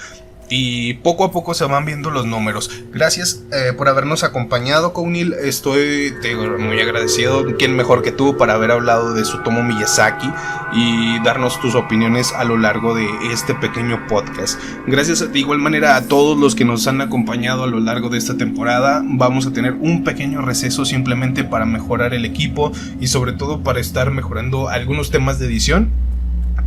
Y poco a poco se van viendo los números. Gracias por habernos acompañado, Cownil. Estoy muy agradecido. ¿Quién mejor que tú para haber hablado de Tsutomu Miyazaki y darnos tus opiniones a lo largo de este pequeño podcast? Gracias de igual manera a todos los que nos han acompañado a lo largo de esta temporada. Vamos a tener un pequeño receso simplemente para mejorar el equipo y sobre todo para estar mejorando algunos temas de edición.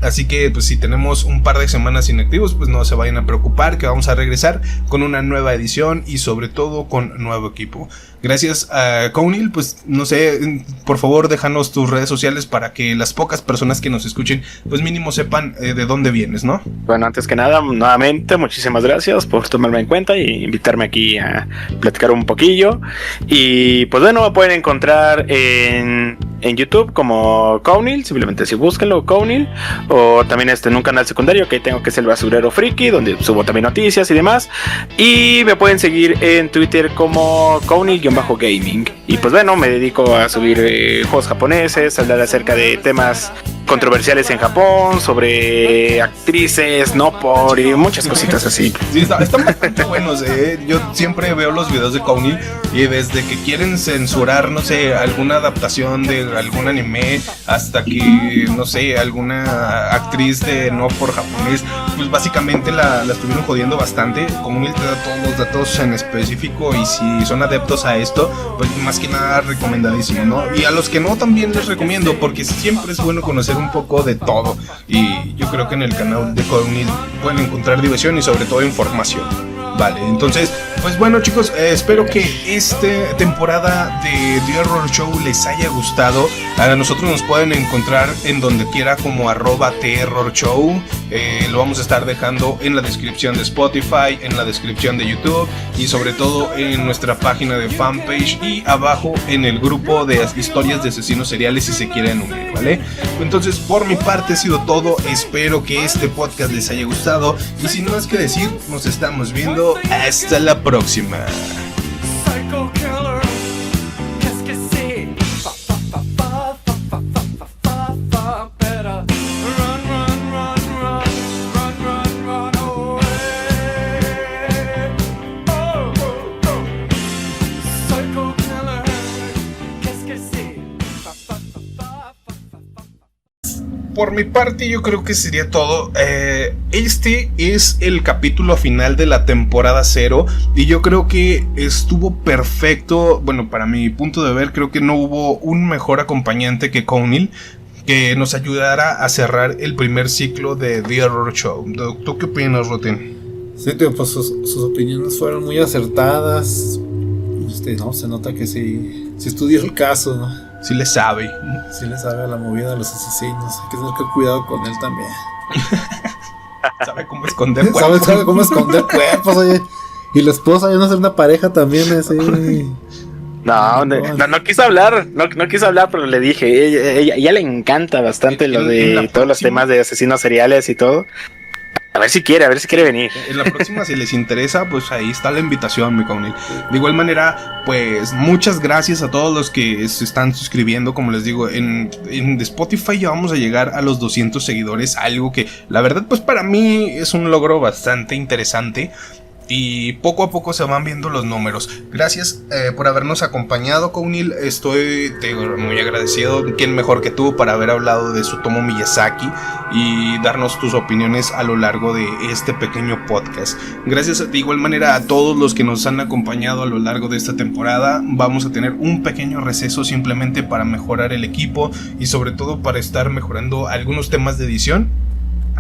Así que pues si tenemos un par de semanas inactivos, pues no se vayan a preocupar, que vamos a regresar con una nueva edición y sobre todo con nuevo equipo. Gracias a Cownil, pues no sé, por favor déjanos tus redes sociales para que las pocas personas que nos escuchen pues mínimo sepan de dónde vienes, ¿no? Bueno, antes que nada, nuevamente muchísimas gracias por tomarme en cuenta y invitarme aquí a platicar un poquillo. Y pues bueno, me pueden encontrar en YouTube como Cownil, simplemente si búsquenlo, Cownil. O también en un canal secundario que tengo, que es el Basurero Friki, donde subo también noticias y demás. Y me pueden seguir en Twitter como Cownil-Gaming. Y pues bueno, me dedico a subir juegos japoneses, hablar acerca de temas controversiales en Japón, sobre actrices, no por y muchas cositas así. Sí, están bastante buenos, Yo siempre veo los videos de Cownil y desde que quieren censurar, no sé, alguna adaptación de algún anime hasta que, no sé, alguna actriz de no por japonés, pues básicamente la estuvieron jodiendo bastante. Cownil te da todos los datos en específico y si son adeptos a esto, pues más que nada recomendadísimo, ¿no? Y a los que no también les recomiendo, porque siempre es bueno conocer un poco de todo y yo creo que en el canal de Cownil pueden encontrar diversión y sobre todo información. Vale, entonces, pues bueno chicos, espero que esta temporada de The Error Show les haya gustado. A nosotros nos pueden encontrar en donde quiera como @TheErrorShow. Lo vamos a estar dejando en la descripción de Spotify, en la descripción de YouTube y sobre todo en nuestra página de fanpage y abajo en el grupo de historias de asesinos seriales si se quieren unir, ¿vale? Entonces, por mi parte ha sido todo. Espero que este podcast les haya gustado y sin más que decir, nos estamos viendo. Hasta la próxima. Psycho killer, qu'est-ce que c'est? Better run, run, run, run, run, run, run away. Oh, oh, oh. Psycho killer, qu'est-ce que c'est? Por mi parte, yo creo que sería todo. Este es el capítulo final de la temporada 0 y yo creo que estuvo perfecto. Bueno, para mi punto de ver, creo que no hubo un mejor acompañante que Cownil, que nos ayudara a cerrar el primer ciclo de The Error Show. ¿Tú qué opinas, Roten? Sí, tío, pues sus opiniones fueron muy acertadas. No, se nota que sí estudió el caso, ¿no? Sí le sabe. Sí le sabe a la movida de los asesinos. Hay que tener que cuidado con él también. Sabe cómo esconder cuerpos. Sabe cómo esconder cuerpos, oye. Y la esposa, ya no ser una pareja también, así. No quiso hablar, no quiso hablar, pero le dije, ella le encanta bastante lo de todos los temas de asesinos seriales y todo. A ver si quiere venir. En la próxima, si les interesa, pues ahí está la invitación, mi Cownil. De igual manera, pues muchas gracias a todos los que se están suscribiendo. Como les digo, en Spotify ya vamos a llegar a los 200 seguidores. Algo que la verdad, pues para mí es un logro bastante interesante. Y poco a poco se van viendo los números. Gracias por habernos acompañado, Cownil. Estoy muy agradecido. ¿Quién mejor que tú para haber hablado de Tsutomu Miyazaki y darnos tus opiniones a lo largo de este pequeño podcast? Gracias de igual manera a todos los que nos han acompañado a lo largo de esta temporada. Vamos a tener un pequeño receso simplemente para mejorar el equipo y sobre todo para estar mejorando algunos temas de edición.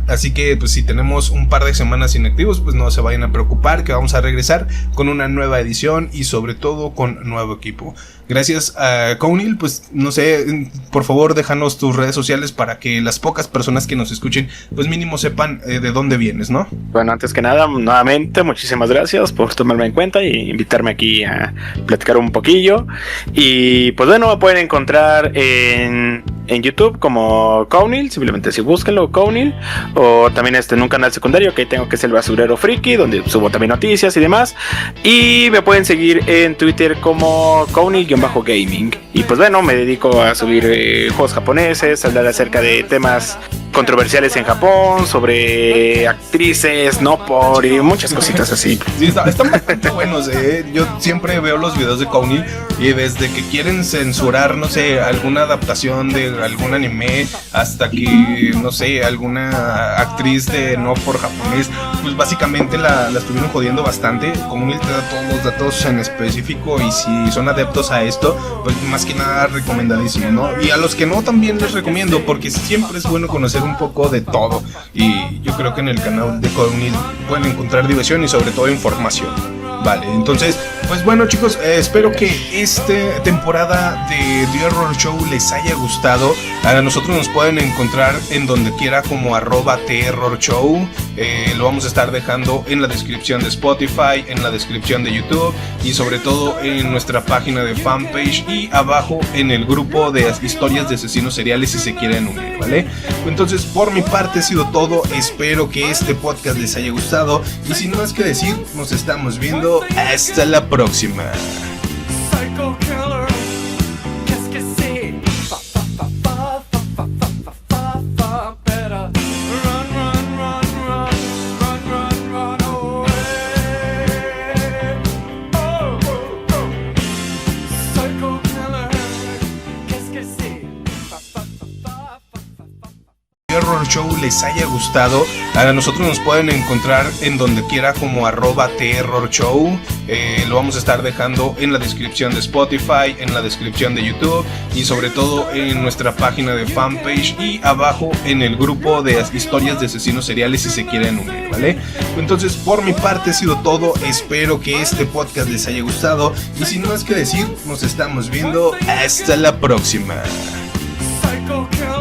Así que pues si tenemos un par de semanas inactivos, pues no se vayan a preocupar, que vamos a regresar con una nueva edición y sobre todo con nuevo equipo. Gracias a Cownil, pues no sé, por favor déjanos tus redes sociales para que las pocas personas que nos escuchen pues mínimo sepan de dónde vienes, ¿no? Bueno, antes que nada, nuevamente muchísimas gracias por tomarme en cuenta y invitarme aquí a platicar un poquillo. Y pues bueno, me pueden encontrar en YouTube como Cownil, simplemente si búsquenlo, Cownil, o también en un canal secundario que tengo, que es el Basurero Friki, donde subo también noticias y demás. Y me pueden seguir en Twitter como Cownil-gaming. Y pues bueno, me dedico a subir juegos japoneses, hablar acerca de temas controversiales en Japón, sobre actrices, no por, y muchas cositas así. Sí, están bastante buenos, Yo siempre veo los videos de Cownil y desde que quieren censurar, no sé, alguna adaptación de algún anime hasta que, no sé, alguna actriz de no por japonés, pues básicamente la estuvieron jodiendo bastante. Cownil te da todos los datos en específico y si son adeptos a esto, pues más que nada recomendadísimo, ¿no? Y a los que no también les recomiendo, porque siempre es bueno conocer un poco de todo y yo creo que en el canal de Cownil pueden encontrar diversión y sobre todo información. Vale, entonces, pues bueno chicos, espero que esta temporada de The Error Show les haya gustado. A nosotros nos pueden encontrar en donde quiera como @TerrorShow. Lo vamos a estar dejando en la descripción de Spotify, en la descripción de YouTube y sobre todo en nuestra página de fanpage y abajo en el grupo de historias de asesinos seriales si se quieren unir, ¿vale? Entonces, por mi parte ha sido todo. Espero que este podcast les haya gustado y sin más que decir, nos estamos viendo. Hasta la próxima. Psycho killer, qu'est-ce que c'est? Better run, run, run, run, run, run, run away. Oh, oh, oh. Psycho killer, qu'est-ce que c'est? Error Show les haya gustado. A nosotros nos pueden encontrar en donde quiera como @TerrorShow. Lo vamos a estar dejando en la descripción de Spotify, en la descripción de YouTube y sobre todo en nuestra página de fanpage y abajo en el grupo de historias de asesinos seriales si se quieren unir, ¿vale? Entonces, por mi parte ha sido todo. Espero que este podcast les haya gustado y sin más que decir, nos estamos viendo. Hasta la próxima. Psycho killer.